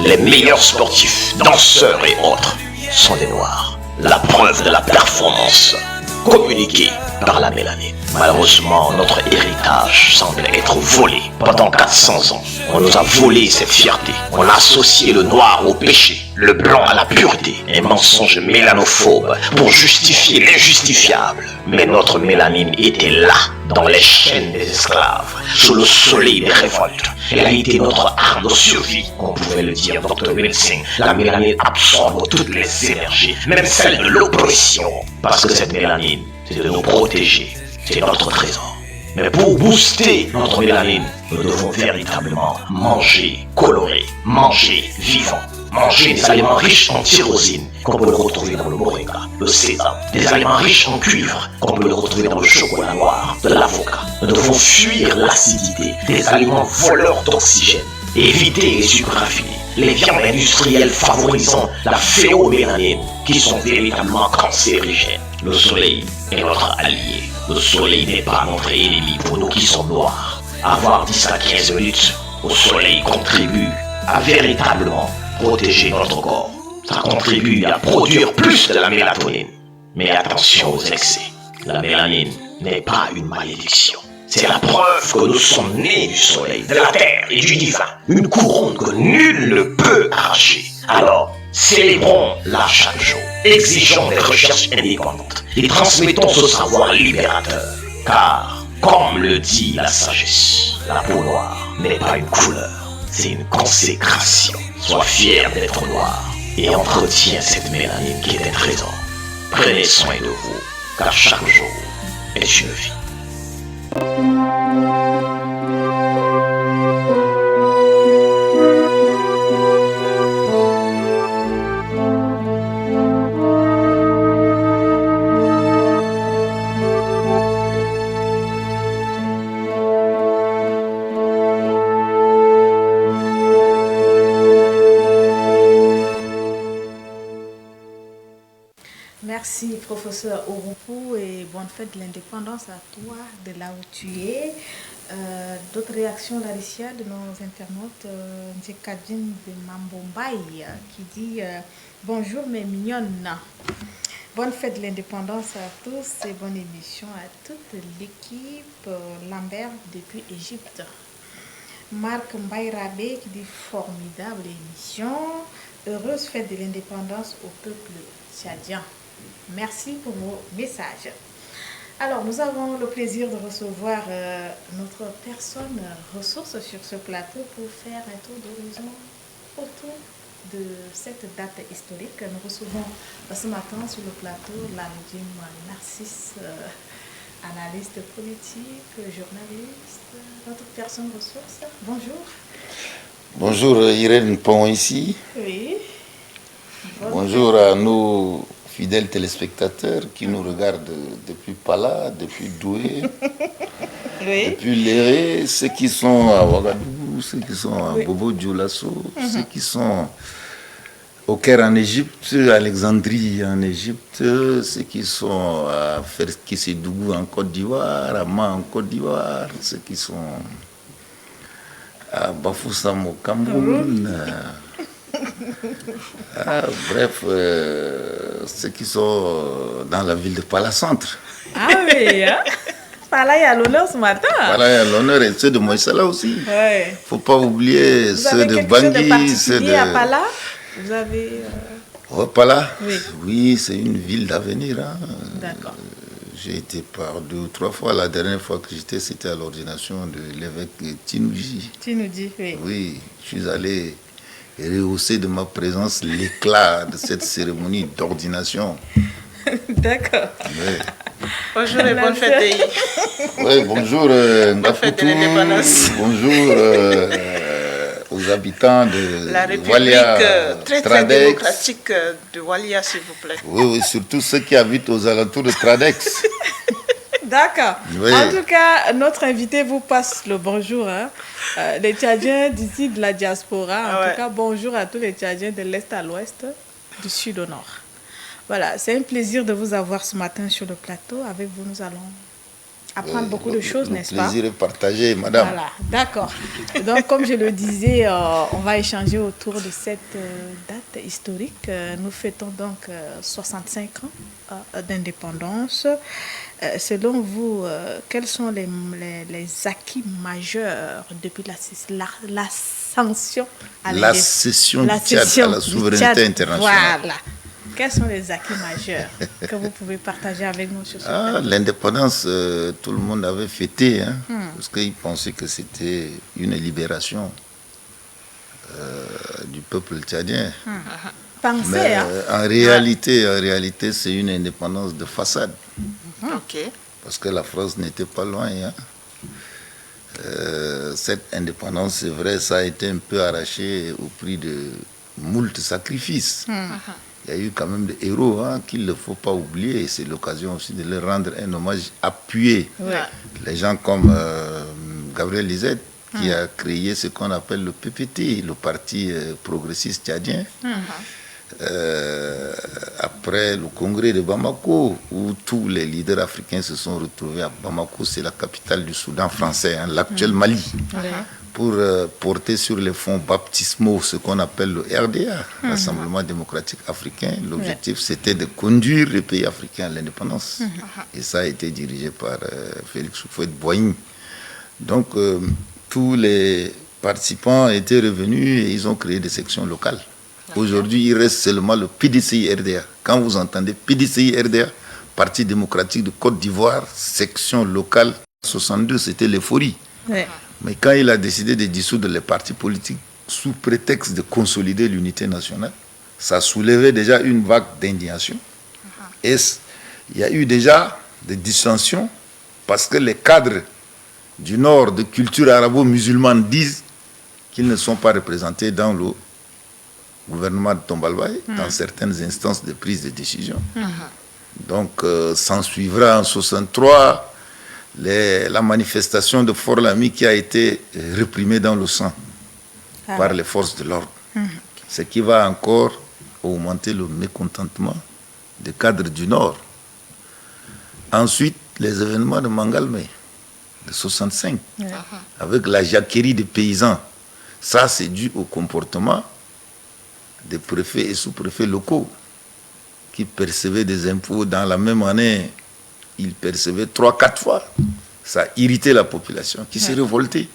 les meilleurs sportifs, danseurs et autres sont des noirs. La preuve de la performance communiquée par la mélanine. Malheureusement, notre héritage semble être volé. Pendant 400 ans, on nous a volé cette fierté. On a associé le noir au péché, le blanc à la pureté. Un mensonge mélanophobe pour justifier l'injustifiable. Mais notre mélanine était là, dans les chaînes des esclaves, sous le soleil des révoltes. Elle a été notre arme de survie, on pouvait le dire, Dr. Wilson. La mélanine absorbe toutes les énergies, même celles de l'oppression. Parce que cette mélanine, c'est de nous protéger. C'est notre trésor. Mais pour booster notre mélanine, nous devons véritablement manger coloré, manger vivant, manger des aliments riches en tyrosine, qu'on peut le retrouver dans le moringa, le sésame, des aliments riches en cuivre, qu'on peut le retrouver dans le chocolat noir, de l'avocat. Nous devons fuir l'acidité des aliments voleurs d'oxygène, éviter les sucres raffinés, les viandes industrielles favorisant la phéomélanine, qui sont véritablement cancérigènes. Le soleil est notre allié. Le soleil n'est pas notre ennemi pour nous qui sommes noirs. Avoir 10 à 15 minutes au soleil contribue à véritablement protéger notre corps. Ça contribue à produire plus de la mélatonine. Mais attention aux excès. La mélanine n'est pas une malédiction. C'est la preuve que nous sommes nés du soleil, de la terre et du divin. Une couronne que nul ne peut arracher. Alors, célébrons-la chaque jour. Exigeons des recherches indépendantes et transmettons ce savoir libérateur. Car, comme le dit la sagesse, la peau noire n'est pas une couleur, c'est une consécration. Sois fier d'être noir et entretiens cette mélanine qui est un trésor. Prenez soin de vous, car chaque jour est une vie. Merci, professeur Ouroupou, et bonne fête de l'indépendance à toi, de là où tu es. D'autres réactions, Laricia, de nos internautes. Njekadjin de Mambombay qui dit bonjour mes mignonnes. Bonne fête de l'indépendance à tous et bonne émission à toute l'équipe Lambert depuis Égypte. Marc Mbaye-Rabé qui dit formidable émission. Heureuse fête de l'indépendance au peuple tchadien. Merci pour vos messages. Alors, nous avons le plaisir de recevoir notre personne ressource sur ce plateau pour faire un tour d'horizon autour de cette date historique. Nous recevons ce matin sur le plateau l'Algim Narcisse, analyste politique, journaliste, notre personne ressource. Bonjour. Bonjour Irène Pont ici. Oui. Bonjour à nos fidèles téléspectateurs qui nous regardent depuis Pala, depuis Doué, oui. Depuis Léré, ceux qui sont à Ouagadougou, ceux qui sont à Bobo Dioulasso, ceux qui sont au Caire en Égypte, à Alexandrie en Égypte, ceux qui sont à Ferkissédougou en Côte d'Ivoire, à Ma en Côte d'Ivoire, ceux qui sont à Bafoussam au Cameroun. Bref, ceux qui sont dans la ville de Pala-Centre. Ah oui, hein? Pala est à l'honneur ce matin. Pala est à l'honneur et ceux de Moïsala aussi. Il ouais. ne faut pas oublier vous ceux de Bangui. Ceux de Pala. Vous avez... Pala oui. Oui, c'est une ville d'avenir. Hein. D'accord. J'ai été par 2 ou 3 fois. La dernière fois que j'étais, c'était à l'ordination de l'évêque Tinouji. Tinouji, oui. Oui, je suis allé rehausser de ma présence l'éclat de cette cérémonie d'ordination. D'accord. Oui. Bonjour et bonne fête. Oui, bonjour Ngafoutou. Bonjour aux habitants de la République Walia, très Tradex. démocratique de Walia, s'il vous plaît. Oui, surtout ceux qui habitent aux alentours de Tradex. D'accord. Oui. En tout cas, notre invité vous passe le bonjour. Hein. Les Tchadiens d'ici de la diaspora. En tout cas, bonjour à tous les Tchadiens de l'Est à l'Ouest, du Sud au Nord. Voilà, c'est un plaisir de vous avoir ce matin sur le plateau. Avec vous, nous allons apprendre beaucoup de choses, n'est-ce pas? Le plaisir est partagé, madame. Voilà, d'accord. Donc, comme je le disais, on va échanger autour de cette date historique. Nous fêtons donc 65 ans d'indépendance. Selon vous, quels sont les acquis majeurs depuis l'ascension à la cession du Tchad à la souveraineté internationale? Voilà. Quels sont les acquis majeurs que vous pouvez partager avec nous sur ce point? L'indépendance, tout le monde avait fêté, hein, parce qu'ils pensaient que c'était une libération du peuple tchadien. Mais en réalité, c'est une indépendance de façade. Okay. Parce que la France n'était pas loin. Hein. Cette indépendance, c'est vrai, ça a été un peu arraché au prix de moult sacrifices. Il y a eu quand même des héros qu'il ne faut pas oublier, et c'est l'occasion aussi de leur rendre un hommage appuyé. Ouais. Les gens comme Gabriel Lisette, qui a créé ce qu'on appelle le PPT, le Parti progressiste tchadien. Après le congrès de Bamako, où tous les leaders africains se sont retrouvés à Bamako, c'est la capitale du Soudan français, l'actuel Mali. Pour porter sur les fonds baptismaux ce qu'on appelle le RDA, Rassemblement démocratique africain. L'objectif, c'était de conduire les pays africains à l'indépendance. Et ça a été dirigé par Félix Houphouët-Boigny. Donc, tous les participants étaient revenus et ils ont créé des sections locales. Aujourd'hui, il reste seulement le PDCI-RDA. Quand vous entendez PDCI-RDA, Parti démocratique de Côte d'Ivoire, section locale, 62, c'était l'euphorie. Ouais. Mais quand il a décidé de dissoudre les partis politiques sous prétexte de consolider l'unité nationale, ça soulevait déjà une vague d'indignation. Et il y a eu déjà des dissensions parce que les cadres du Nord de culture arabo-musulmane disent qu'ils ne sont pas représentés dans le gouvernement de Tombalbaye, dans certaines instances de prise de décision. Donc, s'en suivra en 63 la manifestation de Fort-Lamy qui a été réprimée dans le sang par les forces de l'ordre. Ce qui va encore augmenter le mécontentement des cadres du Nord. Ensuite, les événements de Mangalmé, de 65, avec la jacquerie des paysans. Ça, c'est dû au comportement des préfets et sous-préfets locaux qui percevaient des impôts dans la même année, ils percevaient 3-4 fois. Ça irritait la population qui s'est révoltée.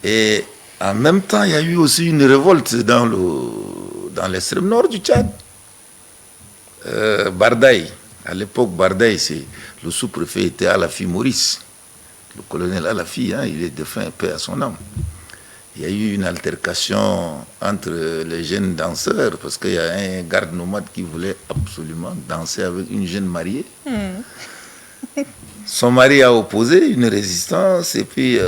Et en même temps, il y a eu aussi une révolte dans l'extrême nord du Tchad. Bardaï, à l'époque, Bardaï, le sous-préfet était Alafi Maurice. Le colonel Alafi, il est défunt, paix à son âme. Il y a eu une altercation entre les jeunes danseurs, parce qu'il y a un garde nomade qui voulait absolument danser avec une jeune mariée. Son mari a opposé une résistance, et puis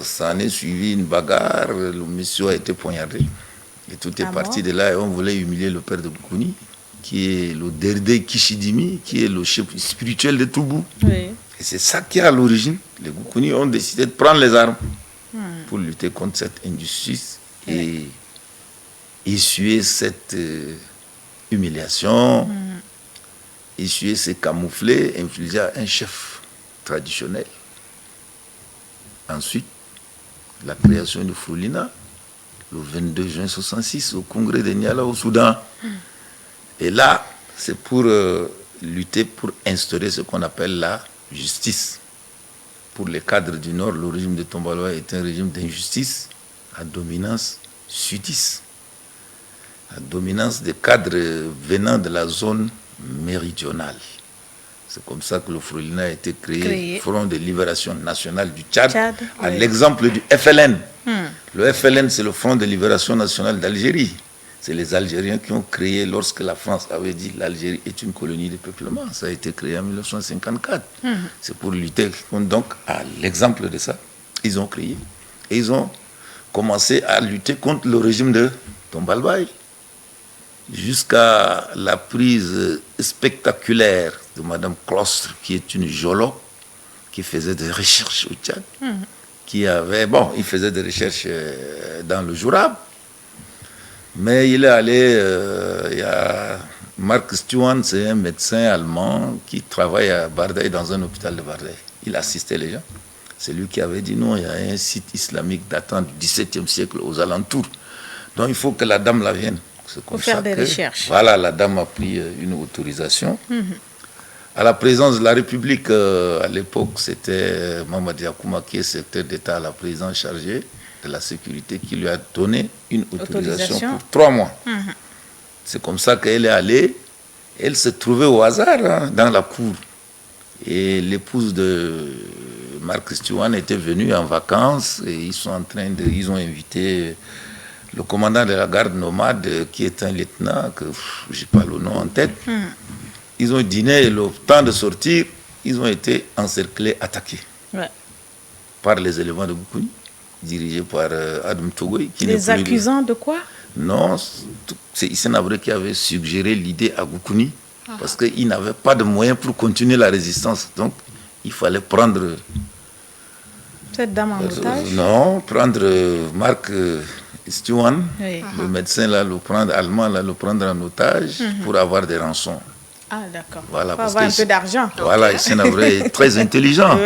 ça en est suivi une bagarre. Le monsieur a été poignardé. Et tout est parti de là, et on voulait humilier le père de Goukouni, qui est le Derdé Kishidimi, qui est le chef spirituel de Toubou. Oui. Et c'est ça qui est à l'origine. Les Goukouni ont décidé de prendre les armes pour lutter contre cette injustice et essuyer cette humiliation, essuyer ces camouflets infligés à un chef traditionnel. Ensuite, la création de Frolina, le 22 juin 1966, au congrès de Niala au Soudan. Et là, c'est pour lutter, pour instaurer ce qu'on appelle la justice. Pour les cadres du Nord, le régime de Tombalawa est un régime d'injustice à dominance sudiste, à dominance des cadres venant de la zone méridionale. C'est comme ça que le Frolina a été créé, Front de Libération Nationale du Tchad, à l'exemple du FLN. Le FLN, c'est le Front de Libération Nationale d'Algérie. C'est les Algériens qui ont créé, lorsque la France avait dit l'Algérie est une colonie de peuplement. Ça a été créé en 1954. C'est pour lutter. Donc, à l'exemple de ça, ils ont créé. Et ils ont commencé à lutter contre le régime de Tombalbaye. Jusqu'à la prise spectaculaire de Mme Clostre, qui est une géologue, qui faisait des recherches au Tchad, il faisait des recherches dans le Jourab, mais il est allé, il y a Mark Stewart, c'est un médecin allemand qui travaille à Bardaï, dans un hôpital de Bardaï. Il assistait les gens. C'est lui qui avait dit non, il y a un site islamique datant du XVIIe siècle aux alentours. Donc il faut que la dame la vienne. Pour faire des recherches. Voilà, la dame a pris une autorisation. À la présidence de la République, à l'époque, c'était Mamadi Akouma qui est secrétaire d'État à la présidence chargée de la sécurité qui lui a donné une autorisation pour 3 mois. C'est comme ça qu'elle est allée. Elle se trouvait au hasard dans la cour. Et l'épouse de Marc Stewart était venue en vacances et ils ont invité le commandant de la garde nomade, qui est un lieutenant, que je n'ai pas le nom en tête. Ils ont dîné et le temps de sortir, ils ont été encerclés, attaqués par les éléments de Goukouni, dirigés par Adam Togoy. Les accusant de quoi? Non, c'est Hissène Habré qui avait suggéré l'idée à Goukouni, parce qu'il n'avait pas de moyens pour continuer la résistance. Donc, il fallait prendre... Cette dame en otage? Non, prendre Marc Stewart, le médecin là, allemand, le prendre en otage pour avoir des rançons. Ah, d'accord. Voilà, pour avoir un peu d'argent. Voilà, Hissène Habré est très intelligent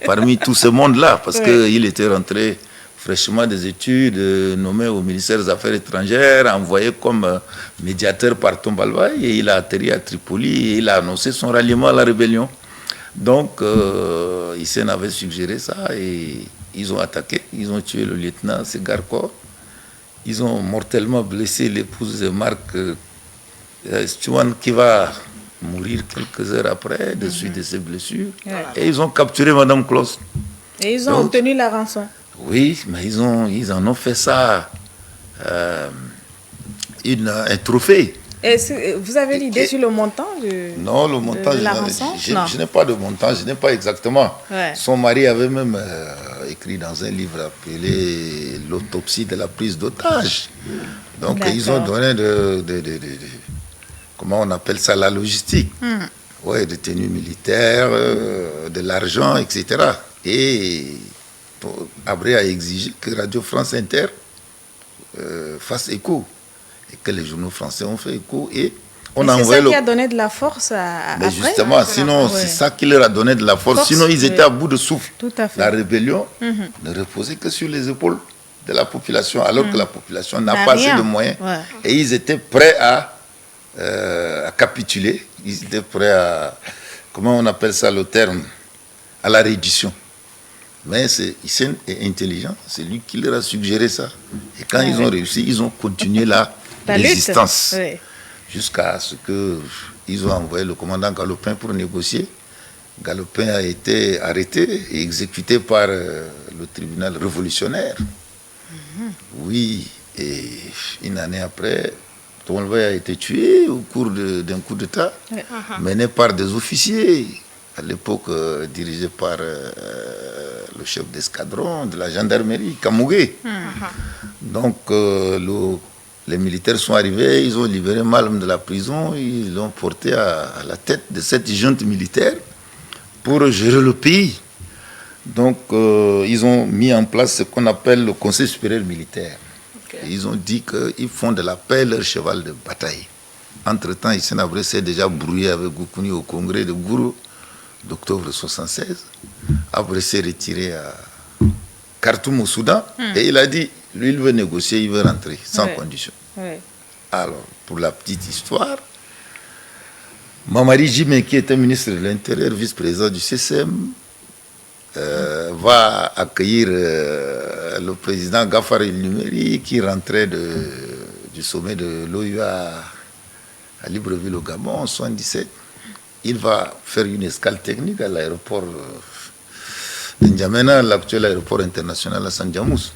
parmi tout ce monde-là, parce qu'il était rentré fraîchement des études, nommé au ministère des Affaires étrangères, envoyé comme médiateur par Tombalbaye, et il a atterri à Tripoli et il a annoncé son ralliement à la rébellion. Donc, Hissène avait suggéré ça et ils ont attaqué, ils ont tué le lieutenant Segarkor, ils ont mortellement blessé l'épouse de Marc Stewart qui va mourir quelques heures après, de suite de ses blessures, et ils ont capturé Mme Klaus. Et ils ont obtenu la rançon. Oui, mais ils en ont fait ça un trophée. Vous avez l'idée sur le montant Non, le montant, je n'ai pas de montant, je n'ai pas exactement. Son mari avait même écrit dans un livre appelé « L'autopsie de la prise d'otage ». Donc, ils ont donné comment on appelle ça, la logistique. Ouais, des tenues militaires, de l'argent, etc. Et Habré a exigé que Radio France Inter fasse écho. Et que les journaux français ont fait écho. Et on a envoyé c'est ça qui a donné de la force Mais justement, sinon, c'est ça qui leur a donné de la force. Sinon, ils étaient à bout de souffle. Tout à fait. La rébellion ne reposait que sur les épaules de la population, alors que la population n'a pas assez de moyens. Et ils étaient prêts à à capituler. Ils étaient prêts à, comment on appelle ça le terme, à la reddition. Mais Hissène est intelligent, c'est lui qui leur a suggéré ça. Et quand ils ont réussi, ils ont continué la résistance. Oui. Jusqu'à ce qu'ils ont envoyé le commandant Galopin pour négocier. Galopin a été arrêté et exécuté par le tribunal révolutionnaire. Oui, et une année après, Tolvay a été tué au cours d'un coup d'État, mené par des officiers, à l'époque dirigé par le chef d'escadron de la gendarmerie, Kamougué. Donc, les militaires sont arrivés, ils ont libéré Malm de la prison, ils l'ont porté à la tête de cette junte militaire pour gérer le pays. Donc, ils ont mis en place ce qu'on appelle le Conseil supérieur militaire. Et ils ont dit qu'ils font de la paix leur cheval de bataille. Entre-temps, Hissène Habré s'est déjà brouillé avec Goukouni au congrès de Gourou d'octobre 1976. Habré s'est retiré à Khartoum au Soudan et il a dit, lui, il veut négocier, il veut rentrer sans condition. Alors, pour la petite histoire, Mamadi Djimé, qui était ministre de l'Intérieur, vice-président du CCM, va accueillir le président Gafar El-Numeri qui rentrait du sommet de l'OUA à Libreville au Gabon en 1977. Il va faire une escale technique à l'aéroport de N'Djamena, l'actuel aéroport international à Sandjamous.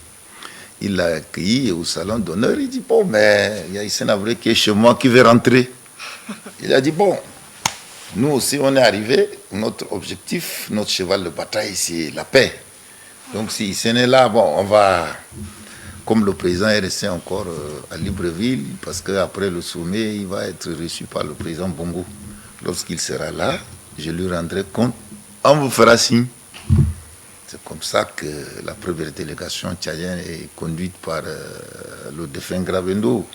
Il l'a accueilli au salon d'honneur. Il dit, bon, mais il y a Hissène Habré qui est chez moi qui veut rentrer. Il a dit, bon, nous aussi on est arrivés, notre objectif, notre cheval de bataille, c'est la paix. Donc si Hissène est là, bon, on va, comme le président est resté encore à Libreville, parce qu'après le sommet, il va être reçu par le président Bongo. Lorsqu'il sera là, je lui rendrai compte, on vous fera signe. C'est comme ça que la première délégation tchadienne est conduite par le défunt Gravendo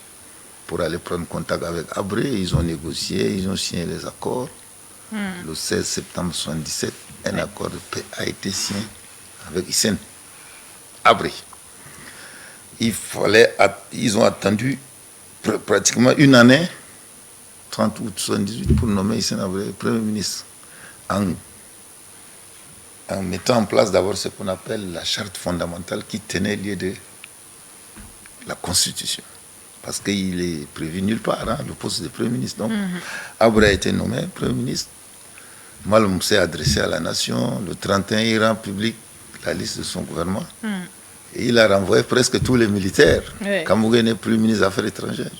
pour aller prendre contact avec Habré. Ils ont négocié, ils ont signé les accords. Le 16 septembre 1977, un accord de paix a été signé avec Hissène Habré. Ils ont attendu pratiquement une année, 30 août 1978, pour nommer Hissène Habré Premier ministre, en mettant en place d'abord ce qu'on appelle la charte fondamentale qui tenait lieu de la Constitution. Parce qu'il est prévu nulle part, le poste de Premier ministre. Donc, Habré a été nommé Premier ministre. Malm s'est adressé à la nation. Le 31, il rend public la liste de son gouvernement. Et il a renvoyé presque tous les militaires. Kamougué n'est plus ministre des Affaires étrangères.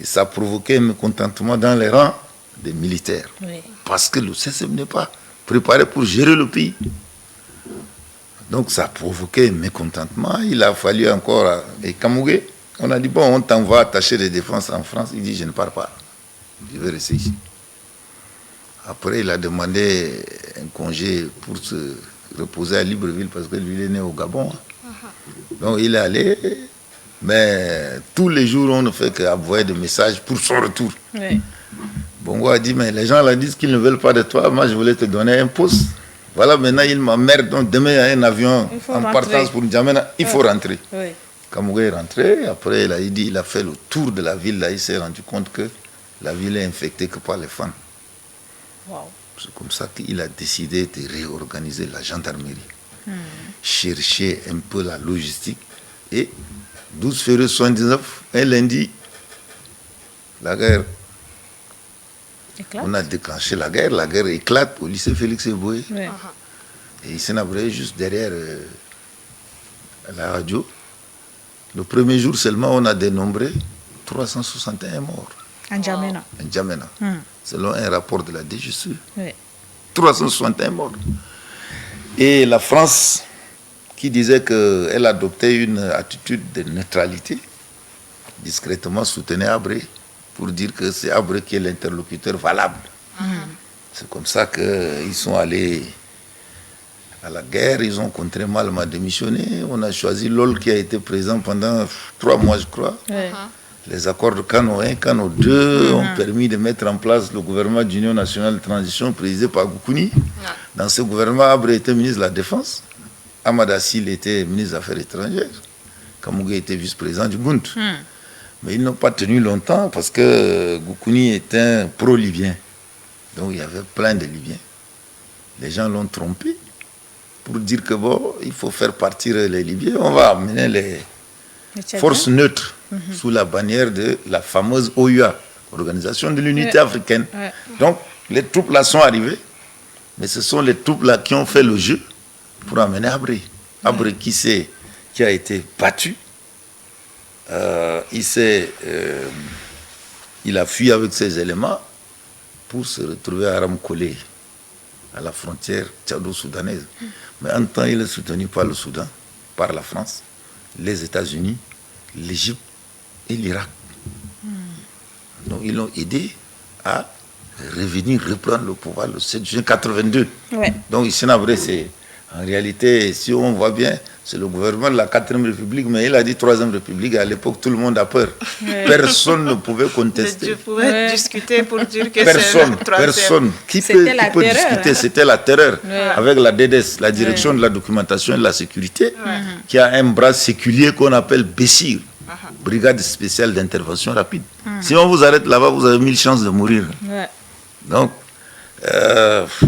Et ça a provoqué un mécontentement dans les rangs des militaires. Parce que le CCM n'est pas préparé pour gérer le pays. Donc ça a provoqué un mécontentement. Il a fallu encore... Et Kamougué, on a dit, bon, on t'envoie attacher des défenses en France. Il dit, je ne pars pas. Je vais rester ici. Après, il a demandé un congé pour se reposer à Libreville parce que lui, il est né au Gabon. Donc, il est allé, mais tous les jours, on ne fait qu'envoyer des messages pour son retour. Bongo a dit, mais les gens là disent qu'ils ne veulent pas de toi. Moi, je voulais te donner un poste. Voilà, maintenant, il m'emmerde. Donc, demain, il y a un avion en partance pour N'Djamena. Il faut rentrer. Kamougué est rentré. Après, il a fait le tour de la ville. Là, il s'est rendu compte que la ville est infectée que par les femmes. C'est comme ça qu'il a décidé de réorganiser la gendarmerie, chercher un peu la logistique. Et 12 février 1979, un lundi, la guerre. On a déclenché la guerre éclate au lycée Félix Éboué. Et Hissène Habré est juste derrière la radio. Le premier jour seulement, on a dénombré 361 morts. N'Djamena. N'Djamena. Selon un rapport de la DGSE. 361 morts. Et la France, qui disait qu'elle adoptait une attitude de neutralité, discrètement soutenait Habré pour dire que c'est Habré qui est l'interlocuteur valable. C'est comme ça qu'ils sont allés à la guerre, ils ont contraint Malm à démissionner. On a choisi Lol qui a été présent pendant 3 mois, je crois. Les accords de Kano 1, Kano 2 ont permis de mettre en place le gouvernement d'Union nationale de transition présidé par Goukouni. Dans ce gouvernement, Habré était ministre de la Défense. Ahmad Assil était ministre des Affaires étrangères. Kamougué était vice-président du GUNT. Mais ils n'ont pas tenu longtemps parce que Goukouni est un pro-libyen. Donc il y avait plein de Libyens. Les gens l'ont trompé pour dire que bon, il faut faire partir les Libyens. On va amener les forces neutres sous la bannière de la fameuse OUA, Organisation de l'Unité africaine. Donc les troupes là sont arrivées, mais ce sont les troupes là qui ont fait le jeu pour amener Abré. Abré qui a été battu. Il a fui avec ses éléments pour se retrouver à Ramkolé, à la frontière tchado-soudanaise. Mais en temps, il est soutenu par le Soudan, par la France, les États-Unis, l'Égypte et l'Irak. Donc ils l'ont aidé à revenir, reprendre le pouvoir le 7 juin 82. Donc ici, en réalité, si on voit bien, c'est le gouvernement de la 4e République, mais il a dit 3e République. À l'époque, tout le monde a peur. Personne ne pouvait contester. Je pouvais discuter pour dire que personne. Qui peut discuter? C'était la terreur. Avec la DDS, la Direction de la Documentation et de la Sécurité, qui a un bras séculier qu'on appelle BESIR, Brigade Spéciale d'Intervention Rapide. Si on vous arrête là-bas, vous avez 1000 chances de mourir. Donc,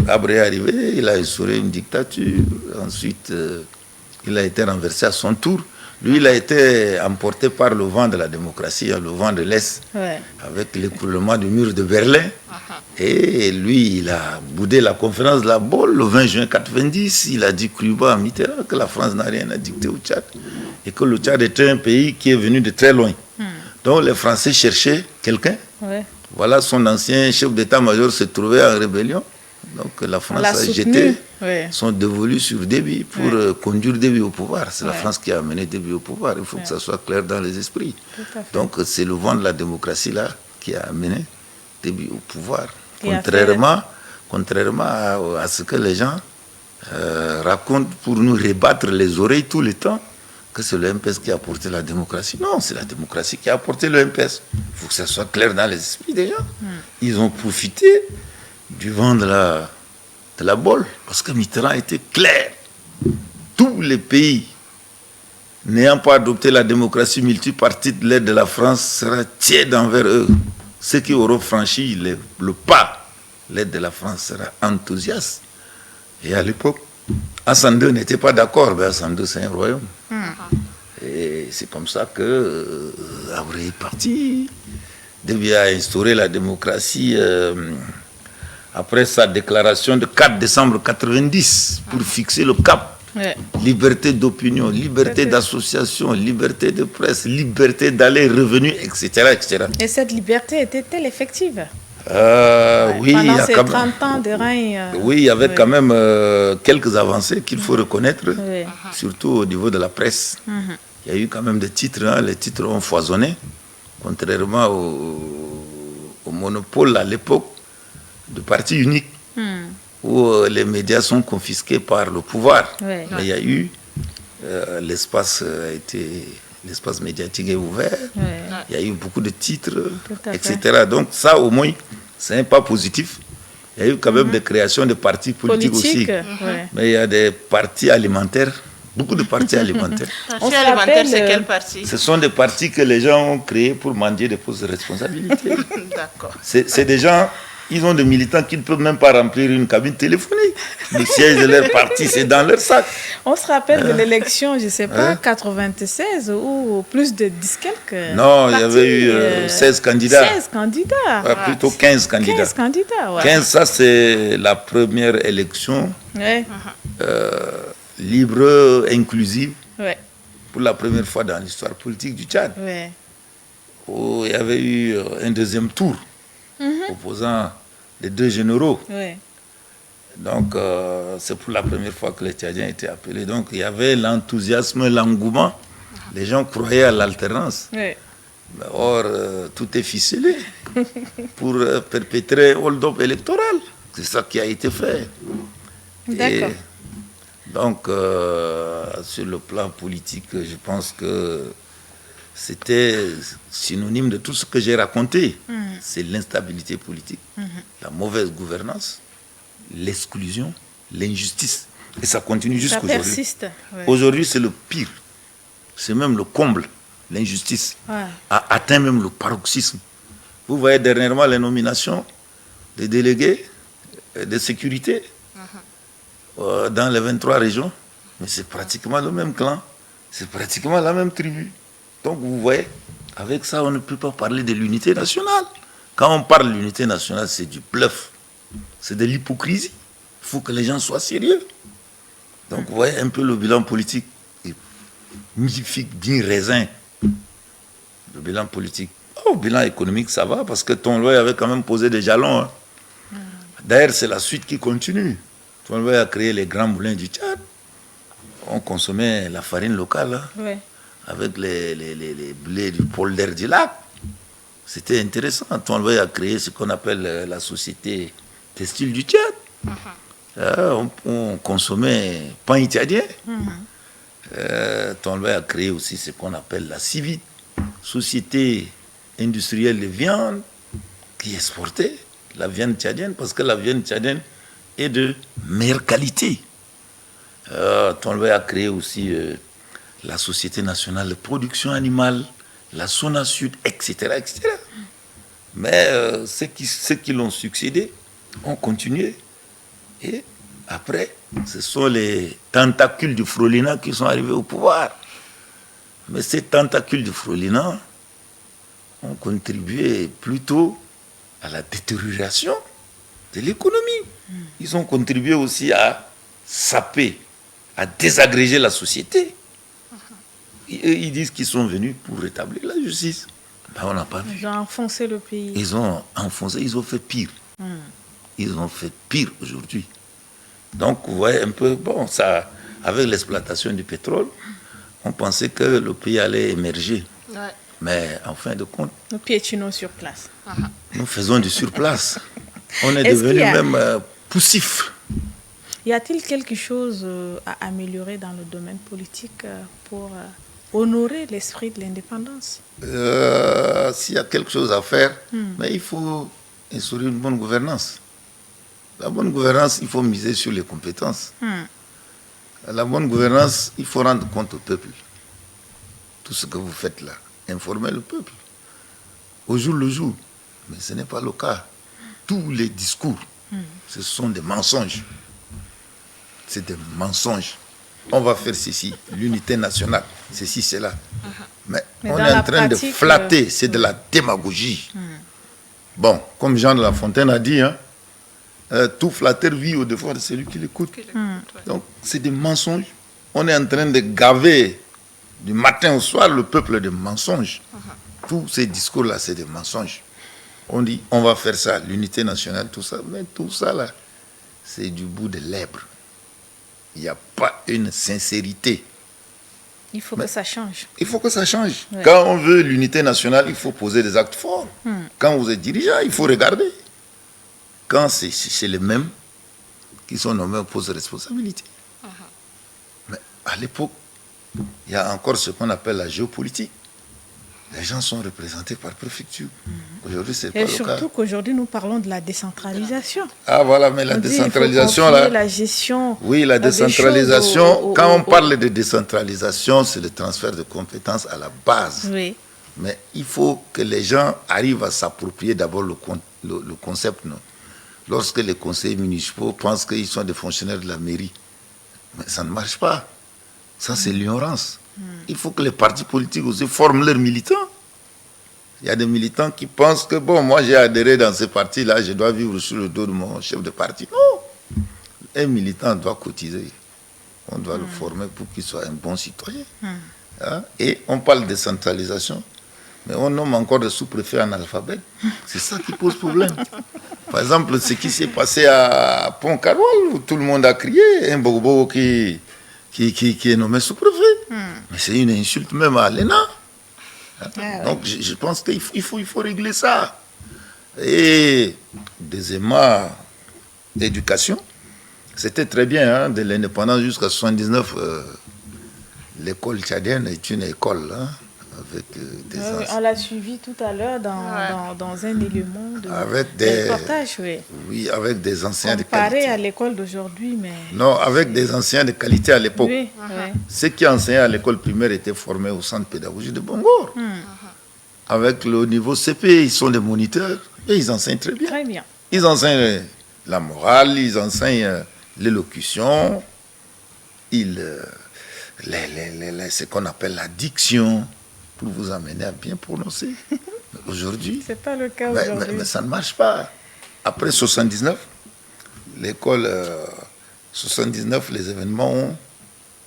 Abré est arrivé, il a instauré une dictature. Ensuite, il a été renversé à son tour. Lui, il a été emporté par le vent de la démocratie, le vent de l'Est, avec l'écroulement du mur de Berlin. Et lui, il a boudé la conférence de la Baule le 20 juin 90. Il a dit à Mitterrand que la France n'a rien à dicter au Tchad et que le Tchad était un pays qui est venu de très loin. Donc les Français cherchaient quelqu'un. Voilà, son ancien chef d'état-major se trouvait en rébellion. Donc la France a jeté son dévolu sur Déby pour conduire Déby au pouvoir. C'est la France qui a amené Déby au pouvoir. Il faut que ça soit clair dans les esprits. Donc c'est le vent de la démocratie là qui a amené Déby au pouvoir. Contrairement à ce que les gens racontent pour nous rebattre les oreilles tout le temps, que c'est le MPS qui a apporté la démocratie. Non, c'est la démocratie qui a apporté le MPS. Il faut que ça soit clair dans les esprits des gens. Ils ont profité du vent de la Baule, parce que Mitterrand était clair. Tous les pays n'ayant pas adopté la démocratie multipartite, l'aide de la France sera tiède envers eux. Ceux qui auront franchi le pas, l'aide de la France sera enthousiaste. Et à l'époque, Hassan II n'était pas d'accord, mais Hassan II c'est un royaume. Et c'est comme ça que Abré est parti. Déby a instauré la démocratie après sa déclaration de 4 décembre 90 pour fixer le cap. Liberté d'opinion, liberté d'association, liberté de presse, liberté d'aller et revenir, etc., etc. Et cette liberté était-elle effective? Oui, pendant ces 30 ans de règne. Oui, il y avait quand même quelques avancées qu'il faut reconnaître, surtout au niveau de la presse. Il y a eu quand même des titres, les titres ont foisonné, contrairement au monopole à l'époque de parti unique, où les médias sont confisqués par le pouvoir. Mais il y a eu, l'espace médiatique est ouvert, il y a eu beaucoup de titres, etc. Donc ça au moins, c'est un pas positif. Il y a eu quand même des créations de partis politiques aussi. Mais il y a des partis alimentaires, beaucoup de partis alimentaires. Partis alimentaires, c'est quel parti? Ce sont des partis que les gens ont créés pour mendier des postes de responsabilité. D'accord. C'est des gens... Ils ont des militants qui ne peuvent même pas remplir une cabine téléphonique. Le siège de leur parti, c'est dans leur sac. On se rappelle de l'élection, je ne sais pas, 96 ou plus de 10 quelques. Non, il y avait eu 16 candidats. 16 candidats. Plutôt 15 candidats. 15 candidats, 15, ça c'est la première élection libre, inclusive, pour la première fois dans l'histoire politique du Tchad. Où il y avait eu un deuxième tour opposant les deux généraux. Donc, c'est pour la première fois que les Tchadiens étaient appelés. Donc, il y avait l'enthousiasme, l'engouement. Les gens croyaient à l'alternance. Or, tout est ficelé pour perpétrer hold-up électoral. C'est ça qui a été fait. D'accord. Donc, sur le plan politique, je pense que c'était synonyme de tout ce que j'ai raconté. C'est l'instabilité politique, la mauvaise gouvernance, l'exclusion, l'injustice. Et ça continue jusqu'aujourd'hui. Ça persiste. Aujourd'hui, c'est le pire. C'est même le comble. l'injustice a atteint même le paroxysme. Vous voyez dernièrement les nominations des délégués de sécurité dans les 23 régions, mais c'est pratiquement le même clan, c'est pratiquement la même tribu. Donc vous voyez, avec ça, on ne peut pas parler de l'unité nationale. Quand on parle de l'unité nationale, c'est du bluff, c'est de l'hypocrisie. Il faut que les gens soient sérieux. Donc vous voyez un peu le bilan politique est magnifique, bien raisin. Le bilan politique. Le bilan économique, ça va, parce que Tonloy avait quand même posé des jalons. Hein. D'ailleurs, c'est la suite qui continue. Tonloy a créé les grands moulins du Tchad. On consommait la farine locale, hein, avec les blés du polder du lac. C'était intéressant. Tonloy a créé ce qu'on appelle la société textile du Tchad. On consommait pain tchadien. Tonloy a créé aussi ce qu'on appelle la CIVIT, société industrielle de viande, qui exportait la viande tchadienne, parce que la viande tchadienne est de meilleure qualité. Tonloy a créé aussi la Société nationale de production animale, la SONA Sud, etc. etc. Mais ceux qui l'ont succédé ont continué. Et après, ce sont les tentacules du Frolina qui sont arrivés au pouvoir. Mais ces tentacules du Frolina ont contribué plutôt à la détérioration de l'économie. Ils ont contribué aussi à saper, à désagréger la société. Ils disent qu'ils sont venus pour rétablir la justice. Ben, on n'a pas vu. Ils ont enfoncé le pays. Ils ont enfoncé, ils ont fait pire. Ils ont fait pire aujourd'hui. Donc, vous voyez un peu, bon, ça, avec l'exploitation du pétrole, on pensait que le pays allait émerger. Mais en fin de compte, nous piétinons sur place. Nous faisons du surplace. On est devenu même poussif. Y a-t-il quelque chose à améliorer dans le domaine politique pour honorer l'esprit de l'indépendance? S'il y a quelque chose à faire, mais il faut instaurer une bonne gouvernance. La bonne gouvernance, il faut miser sur les compétences. La bonne gouvernance, il faut rendre compte au peuple. Tout ce que vous faites là, informer le peuple. Au jour le jour. Mais ce n'est pas le cas. Tous les discours, ce sont des mensonges. C'est des mensonges. On va faire ceci, l'unité nationale, ceci, cela. Mais on est en train de flatter, c'est de la démagogie. Bon, comme Jean de La Fontaine a dit, hein, tout flatteur vit au devoir de celui qui l'écoute. Donc, c'est des mensonges. On est en train de gaver du matin au soir le peuple de mensonges. Tous ces discours-là, c'est des mensonges. On dit, on va faire ça, l'unité nationale, tout ça. Mais tout ça, là, c'est du bout de lèvres. Il n'y a pas une sincérité. Il faut que ça change. Il faut que ça change. Ouais. Quand on veut l'unité nationale, il faut poser des actes forts. Quand vous êtes dirigeant, il faut regarder. Quand c'est les mêmes qui sont nommés aux postes de responsabilité. Mais à l'époque, il y a encore ce qu'on appelle la géopolitique. Les gens sont représentés par préfecture. Aujourd'hui, c'est pas le cas. Et surtout qu'aujourd'hui, nous parlons de la décentralisation. Ah voilà, mais la décentralisation là. La gestion. Oui, la décentralisation. Quand on parle de décentralisation, c'est le transfert de compétences à la base. Oui. Mais il faut que les gens arrivent à s'approprier d'abord le concept. Non? Lorsque les conseillers municipaux pensent qu'ils sont des fonctionnaires de la mairie, mais ça ne marche pas. Ça, c'est l'ignorance. Il faut que les partis politiques aussi forment leurs militants. Il y a des militants qui pensent que, bon, moi j'ai adhéré dans ce parti-là, je dois vivre sur le dos de mon chef de parti. Non. Un militant doit cotiser. On doit le former pour qu'il soit un bon citoyen. Hein? Et on parle de centralisation, mais on nomme encore des sous-préfets analphabètes. C'est ça qui pose problème. Par exemple, ce qui s'est passé à Pont-Carole, où tout le monde a crié, un bobo qui est nommé sous-préfet. Mais c'est une insulte même à l'ENA. Donc je pense qu'il faut régler ça. Et deuxièmement, l'éducation. C'était très bien, hein, de l'indépendance jusqu'à 1979. L'école tchadienne est une école avec des on l'a suivi tout à l'heure dans un élément de reportage. Oui, avec des anciens de qualité. Comparé à l'école d'aujourd'hui, mais... Non, avec des anciens de qualité à l'époque. Oui, Ceux qui enseignaient à l'école primaire étaient formés au centre pédagogique de Bangor. Avec le niveau CP, ils sont des moniteurs et ils enseignent très bien. Très bien. Ils enseignent la morale, ils enseignent l'élocution, ce qu'on appelle la diction, pour vous amener à bien prononcer. Aujourd'hui, c'est pas le cas aujourd'hui. Mais ça ne marche pas. Après 79, l'école 79, les événements ont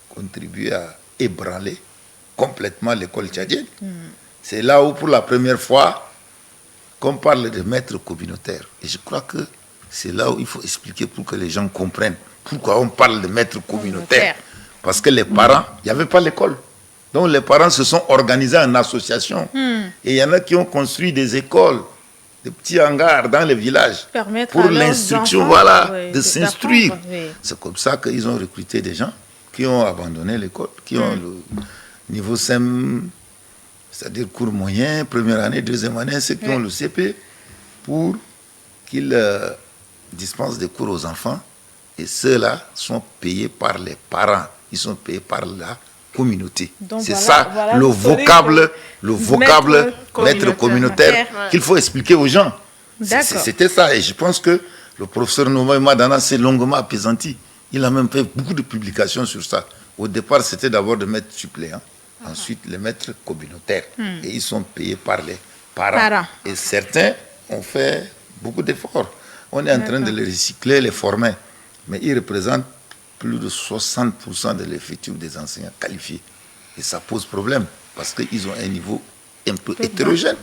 contribué à ébranler complètement l'école tchadienne. C'est là où, pour la première fois, qu'on parle de maîtres communautaires. Et je crois que c'est là où il faut expliquer pour que les gens comprennent pourquoi on parle de maîtres communautaires. Parce que les parents, il n'y avait pas l'école. Donc les parents se sont organisés en association. Et il y en a qui ont construit des écoles, des petits hangars dans les villages pour l'instruction, de s'instruire. C'est comme ça qu'ils ont recruté des gens qui ont abandonné l'école, qui ont le niveau SEM, c'est-à-dire cours moyen, première année, deuxième année, ceux qui ont le CP, pour qu'ils dispensent des cours aux enfants. Et ceux-là sont payés par les parents. Ils sont payés par la communauté. C'est le vocable maître communautaire qu'il faut expliquer aux gens. C'était ça. Et je pense que le professeur Nouma Madana s'est longuement appesanti. Il a même fait beaucoup de publications sur ça. Au départ, c'était d'abord des maîtres suppléants. Ensuite, les maîtres communautaires. Et ils sont payés par les parents. Et certains ont fait beaucoup d'efforts. On est en train de les recycler, les former. Mais ils représentent plus de 60% de l'effectif des enseignants qualifiés. Et ça pose problème, parce qu'ils ont un niveau un peu hétérogène.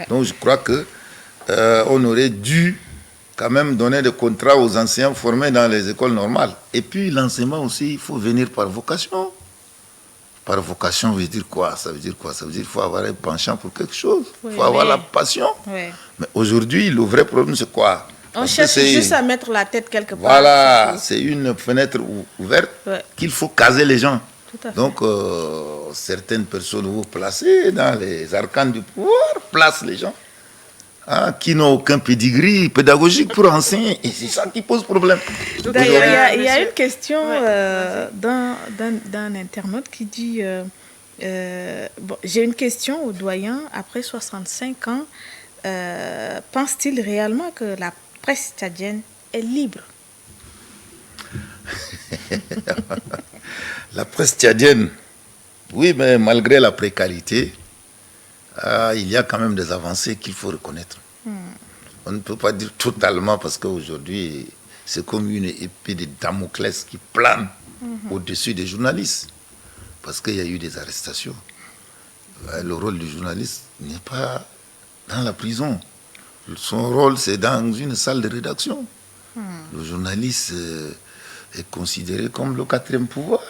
Donc je crois qu'on aurait dû quand même donner des contrats aux enseignants formés dans les écoles normales. Et puis l'enseignement aussi, il faut venir par vocation. Par vocation veut dire quoi? Ça veut dire quoi? Ça veut dire qu'il faut avoir un penchant pour quelque chose. Il faut avoir la passion. Mais aujourd'hui, le vrai problème, c'est quoi? On cherche juste à mettre la tête quelque part. Voilà, c'est une fenêtre ouverte qu'il faut caser les gens. Donc, certaines personnes vous placez dans les arcanes du pouvoir, placent les gens qui n'ont aucun pédigree pédagogique pour enseigner. Et c'est ça qui pose problème. D'ailleurs, il y a une question d'un internaute qui dit j'ai une question au doyen, après 65 ans, pense-t-il réellement que la presse tchadienne est libre? La presse tchadienne, oui, mais malgré la précarité, il y a quand même des avancées qu'il faut reconnaître. On ne peut pas dire totalement, parce qu'aujourd'hui, c'est comme une épée de Damoclès qui plane au-dessus des journalistes. Parce qu'il y a eu des arrestations. Le rôle du journaliste n'est pas dans la prison. Son rôle, c'est dans une salle de rédaction. Le journaliste est considéré comme le quatrième pouvoir.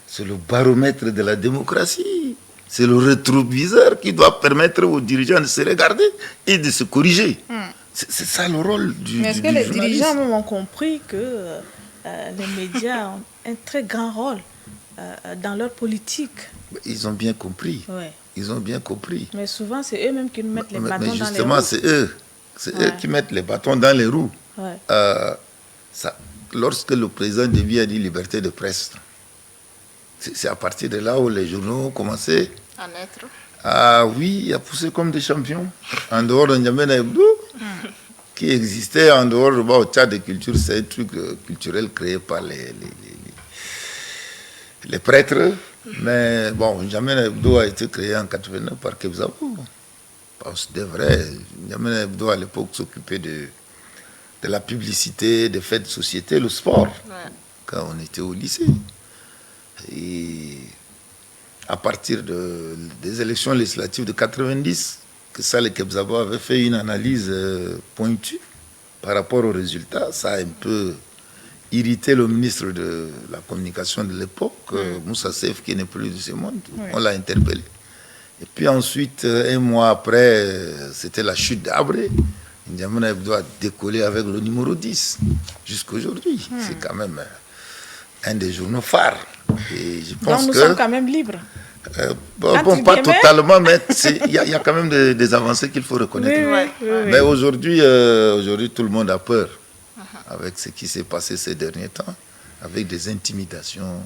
C'est le baromètre de la démocratie. C'est le rétroviseur qui doit permettre aux dirigeants de se regarder et de se corriger. C'est ça le rôle du journaliste. Mais est-ce que les dirigeants même ont compris que les médias ont un très grand rôle dans leur politique? Ils ont bien compris. Ils ont bien compris. Mais souvent, c'est eux-mêmes qui nous mettent les bâtons dans les roues. Mais justement, c'est eux. C'est eux qui mettent les bâtons dans les roues. Lorsque le président Déby a dit liberté de presse, c'est à partir de là où les journaux ont commencé à naître. Ah oui, à pousser comme des champions. En dehors de N'Djamena Hebdo, qui existait en dehors de au Tchad de culture, c'est un truc culturel créé par les prêtres. Mais bon, N'Djamena Hebdo a été créé en 89 par Kebzabou. C'était vrai. N'Djamena Hebdo à l'époque s'occupait de la publicité, des faits de société, le sport, quand on était au lycée. Et à partir des élections législatives de 90, que Saleh Kebzabou avait fait une analyse pointue par rapport aux résultats, ça a un peu irrité le ministre de la communication de l'époque, Moussa Seif, qui n'est plus de ce monde. On l'a interpellé. Et puis ensuite, un mois après, c'était la chute d'Abré. N'Djamena Hebdo a décollé avec le numéro 10 jusqu'à aujourd'hui. C'est quand même un des journaux phares. Et je pense donc nous sommes quand même libres. Pas totalement, mais il y a quand même des avancées qu'il faut reconnaître. Oui. Mais aujourd'hui, tout le monde a peur avec ce qui s'est passé ces derniers temps, avec des intimidations,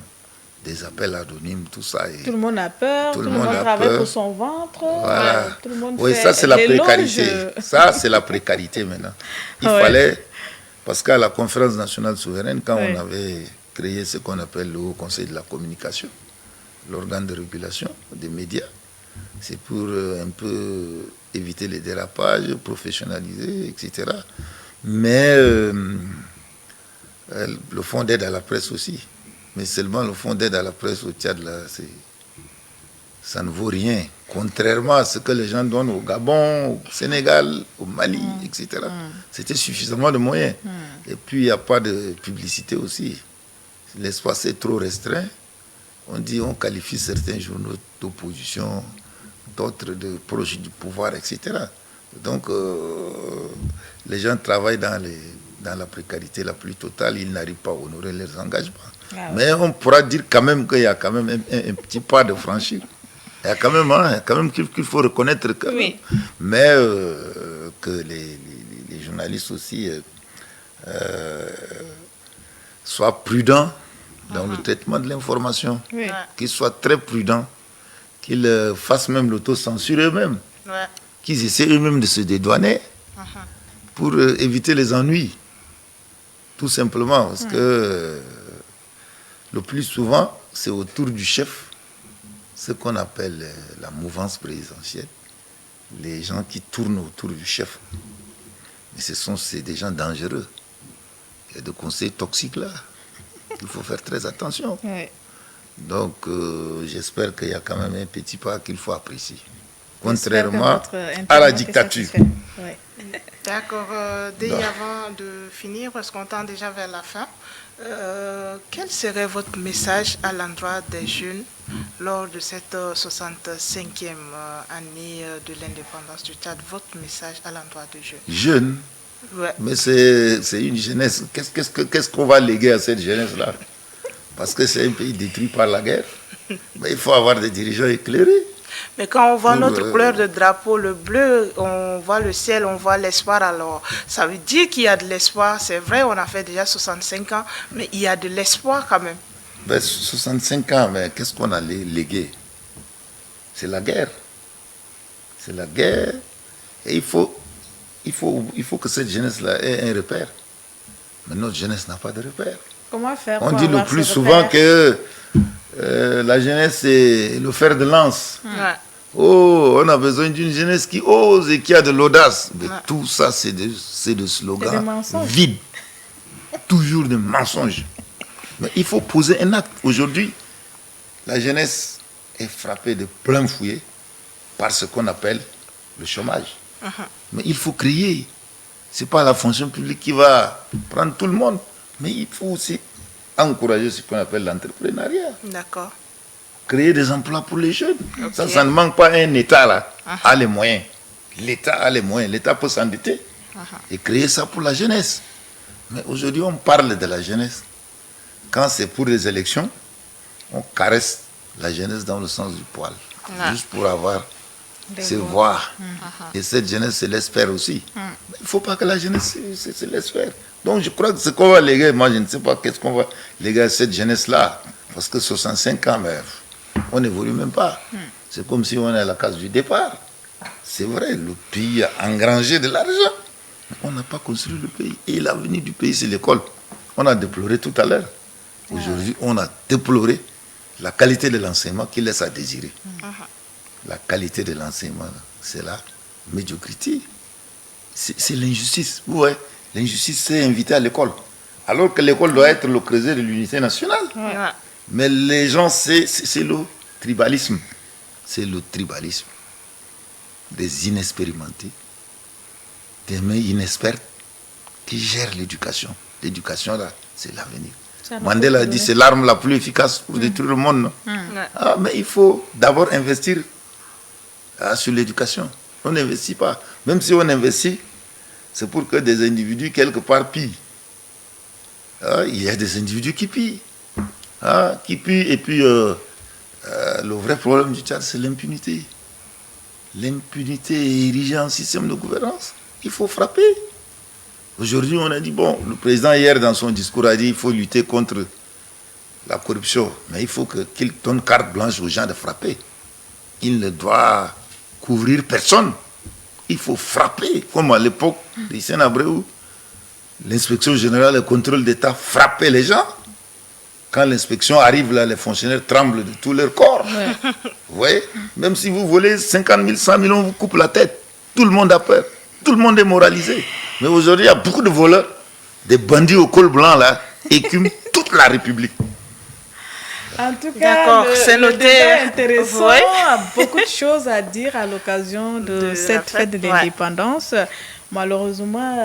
des appels anonymes, tout ça. Et tout le monde a peur, tout le monde travaille pour son ventre. Voilà. Tout le monde oui, fait ça c'est la l'éloge. précarité. Ça c'est la précarité maintenant. Il fallait, parce qu'à la conférence nationale souveraine, quand on avait créé ce qu'on appelle le Haut Conseil de la communication, l'organe de régulation des médias, c'est pour un peu éviter les dérapages, professionnaliser, etc. Mais le fonds d'aide à la presse aussi. Mais seulement le fonds d'aide à la presse au Tchad, là, ça ne vaut rien. Contrairement à ce que les gens donnent au Gabon, au Sénégal, au Mali, etc. C'était suffisamment de moyens. Et puis, il n'y a pas de publicité aussi. L'espace est trop restreint. On qualifie certains journaux d'opposition, d'autres de proches du pouvoir, etc. Donc, les gens travaillent dans la précarité la plus totale. Ils n'arrivent pas à honorer leurs engagements. Mais on pourra dire quand même qu'il y a quand même un petit pas de franchir. Il y a quand même qu'il faut reconnaître que, mais que les journalistes aussi soient prudents dans le traitement de l'information, qu'ils soient très prudents, qu'ils fassent même l'autocensure eux-mêmes, qu'ils essaient eux-mêmes de se dédouaner pour éviter les ennuis, tout simplement, parce que le plus souvent, c'est autour du chef, ce qu'on appelle la mouvance présidentielle, les gens qui tournent autour du chef. Mais c'est des gens dangereux. Il y a des conseils toxiques là. Il faut faire très attention. Donc, j'espère qu'il y a quand même un petit pas qu'il faut apprécier. Contrairement à la dictature. D'accord. Avant de finir, parce qu'on tend déjà vers la fin, quel serait votre message à l'endroit des jeunes lors de cette 65e année de l'indépendance du Tchad? Votre message à l'endroit des jeunes? Jeunes? Mais c'est une jeunesse. Qu'est-ce qu'on va léguer à cette jeunesse-là? Parce que c'est un pays détruit par la guerre. Mais il faut avoir des dirigeants éclairés. Mais quand on voit notre couleur de drapeau, le bleu, on voit le ciel, on voit l'espoir, alors ça veut dire qu'il y a de l'espoir. C'est vrai, on a fait déjà 65 ans, mais il y a de l'espoir quand même. 65 ans, mais qu'est-ce qu'on a légué? C'est la guerre. C'est la guerre. Et il faut que cette jeunesse-là ait un repère. Mais notre jeunesse n'a pas de repère. Comment faire? On dit le plus souvent que la jeunesse, c'est le fer de lance. Oh, on a besoin d'une jeunesse qui ose et qui a de l'audace. Mais tout ça, c'est des slogans vides. Toujours des mensonges. Mais il faut poser un acte. Aujourd'hui, la jeunesse est frappée de plein fouet par ce qu'on appelle le chômage. Mais il faut créer. Ce n'est pas la fonction publique qui va prendre tout le monde. Mais il faut aussi encourager ce qu'on appelle l'entrepreneuriat. D'accord. Créer des emplois pour les jeunes. Ça ne manque pas. Un État là a les moyens. L'État a les moyens. L'État peut s'endetter et créer ça pour la jeunesse. Mais aujourd'hui, on parle de la jeunesse. Quand c'est pour les élections, on caresse la jeunesse dans le sens du poil. Juste pour avoir ses voix. Et cette jeunesse se laisse faire aussi. Mais il ne faut pas que la jeunesse se laisse faire. Donc je crois que ce qu'on va léguer, moi je ne sais pas qu'est-ce qu'on va léguer à cette jeunesse-là. Parce que 65 ans, mais on n'évolue même pas. C'est comme si on est à la case du départ. C'est vrai, le pays a engrangé de l'argent. On n'a pas construit le pays. Et l'avenir du pays, c'est l'école. On a déploré tout à l'heure. Aujourd'hui, on a déploré la qualité de l'enseignement qui laisse à désirer. La qualité de l'enseignement, c'est la médiocrité. C'est l'injustice. Ouais. L'injustice, c'est invité à l'école. Alors que l'école doit être le creuset de l'unité nationale. Mais les gens, c'est le tribalisme. C'est le tribalisme. Des inexpérimentés, des mains inexpertes qui gèrent l'éducation. L'éducation, là, c'est l'avenir. Mandela a dit c'est l'arme la plus efficace pour détruire le monde. Mais il faut d'abord investir sur l'éducation. On n'investit pas. Même si on investit, c'est pour que des individus quelque part pillent. Il y a des individus qui pillent. Et puis le vrai problème du Tchad, c'est l'impunité. L'impunité est érigée en système de gouvernance. Il faut frapper. Aujourd'hui, on a dit, bon, le président hier dans son discours a dit qu'il faut lutter contre la corruption. Mais il faut qu'il donne carte blanche aux gens de frapper. Il ne doit couvrir personne. Il faut frapper. Comme à l'époque d'Hissène Abréou, l'inspection générale et contrôle d'État frappait les gens. Quand l'inspection arrive là, les fonctionnaires tremblent de tout leur corps. Ouais. Vous voyez, même si vous volez 50 000, 100 000, on vous coupe la tête. Tout le monde a peur. Tout le monde est moralisé. Mais aujourd'hui, il y a beaucoup de voleurs, des bandits au col blanc là, écument toute la République. En tout cas, c'est noté. Intéressant. Oui. Beaucoup de choses à dire à l'occasion de cette fête de l'indépendance. Ouais. Malheureusement,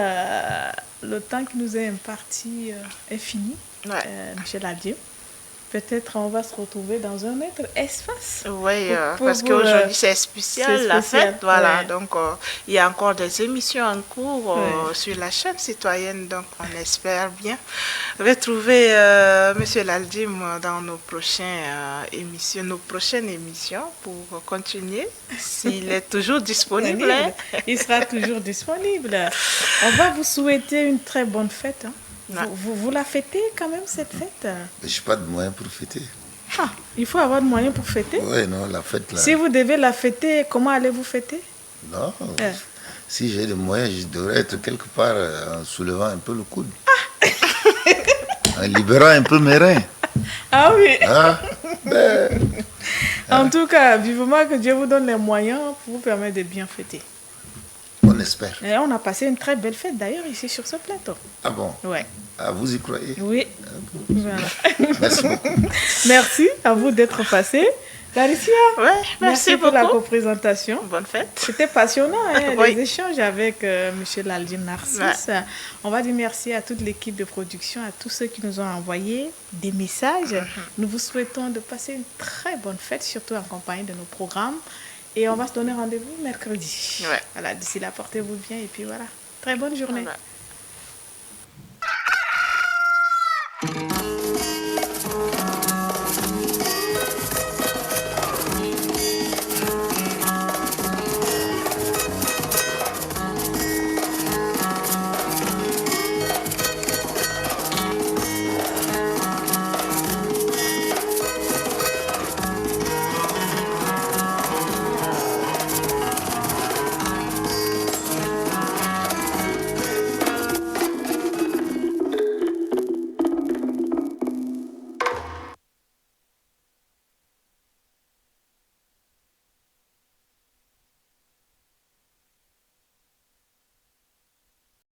le temps qui nous est imparti est fini. Ouais. Michel Aldim. Peut-être on va se retrouver dans un autre espace. Oui, parce qu'aujourd'hui c'est spécial, la fête. Voilà, donc il y a encore des émissions en cours sur la chaîne citoyenne. Donc on espère bien retrouver M. Laldim dans nos prochaines émissions pour continuer. S'il est toujours disponible. Il sera toujours disponible. On va vous souhaiter une très bonne fête. Hein. Vous la fêtez quand même, cette fête? Je n'ai pas de moyens pour fêter. Ah, il faut avoir de moyens pour fêter? Oui, non, la fête là. Si vous devez la fêter, comment allez-vous fêter? Non, si j'ai des moyens, je devrais être quelque part en soulevant un peu le coude. En libérant un peu mes reins. Ah oui. En tout cas, vivement que Dieu vous donne les moyens pour vous permettre de bien fêter. On espère. Et on a passé une très belle fête d'ailleurs ici sur ce plateau. Ah bon? Ouais. Ah, vous y croyez? Oui. Voilà. Merci beaucoup. Merci à vous d'être passé. Laricia, merci pour la coprésentation. Bonne fête. C'était passionnant, les échanges avec M. Laldim Narcisse. Ouais. On va dire merci à toute l'équipe de production, à tous ceux qui nous ont envoyé des messages. Nous vous souhaitons de passer une très bonne fête, surtout en compagnie de nos programmes. Et on va se donner rendez-vous mercredi. Ouais. Voilà, d'ici là, portez-vous bien et puis voilà. Très bonne journée. Ouais.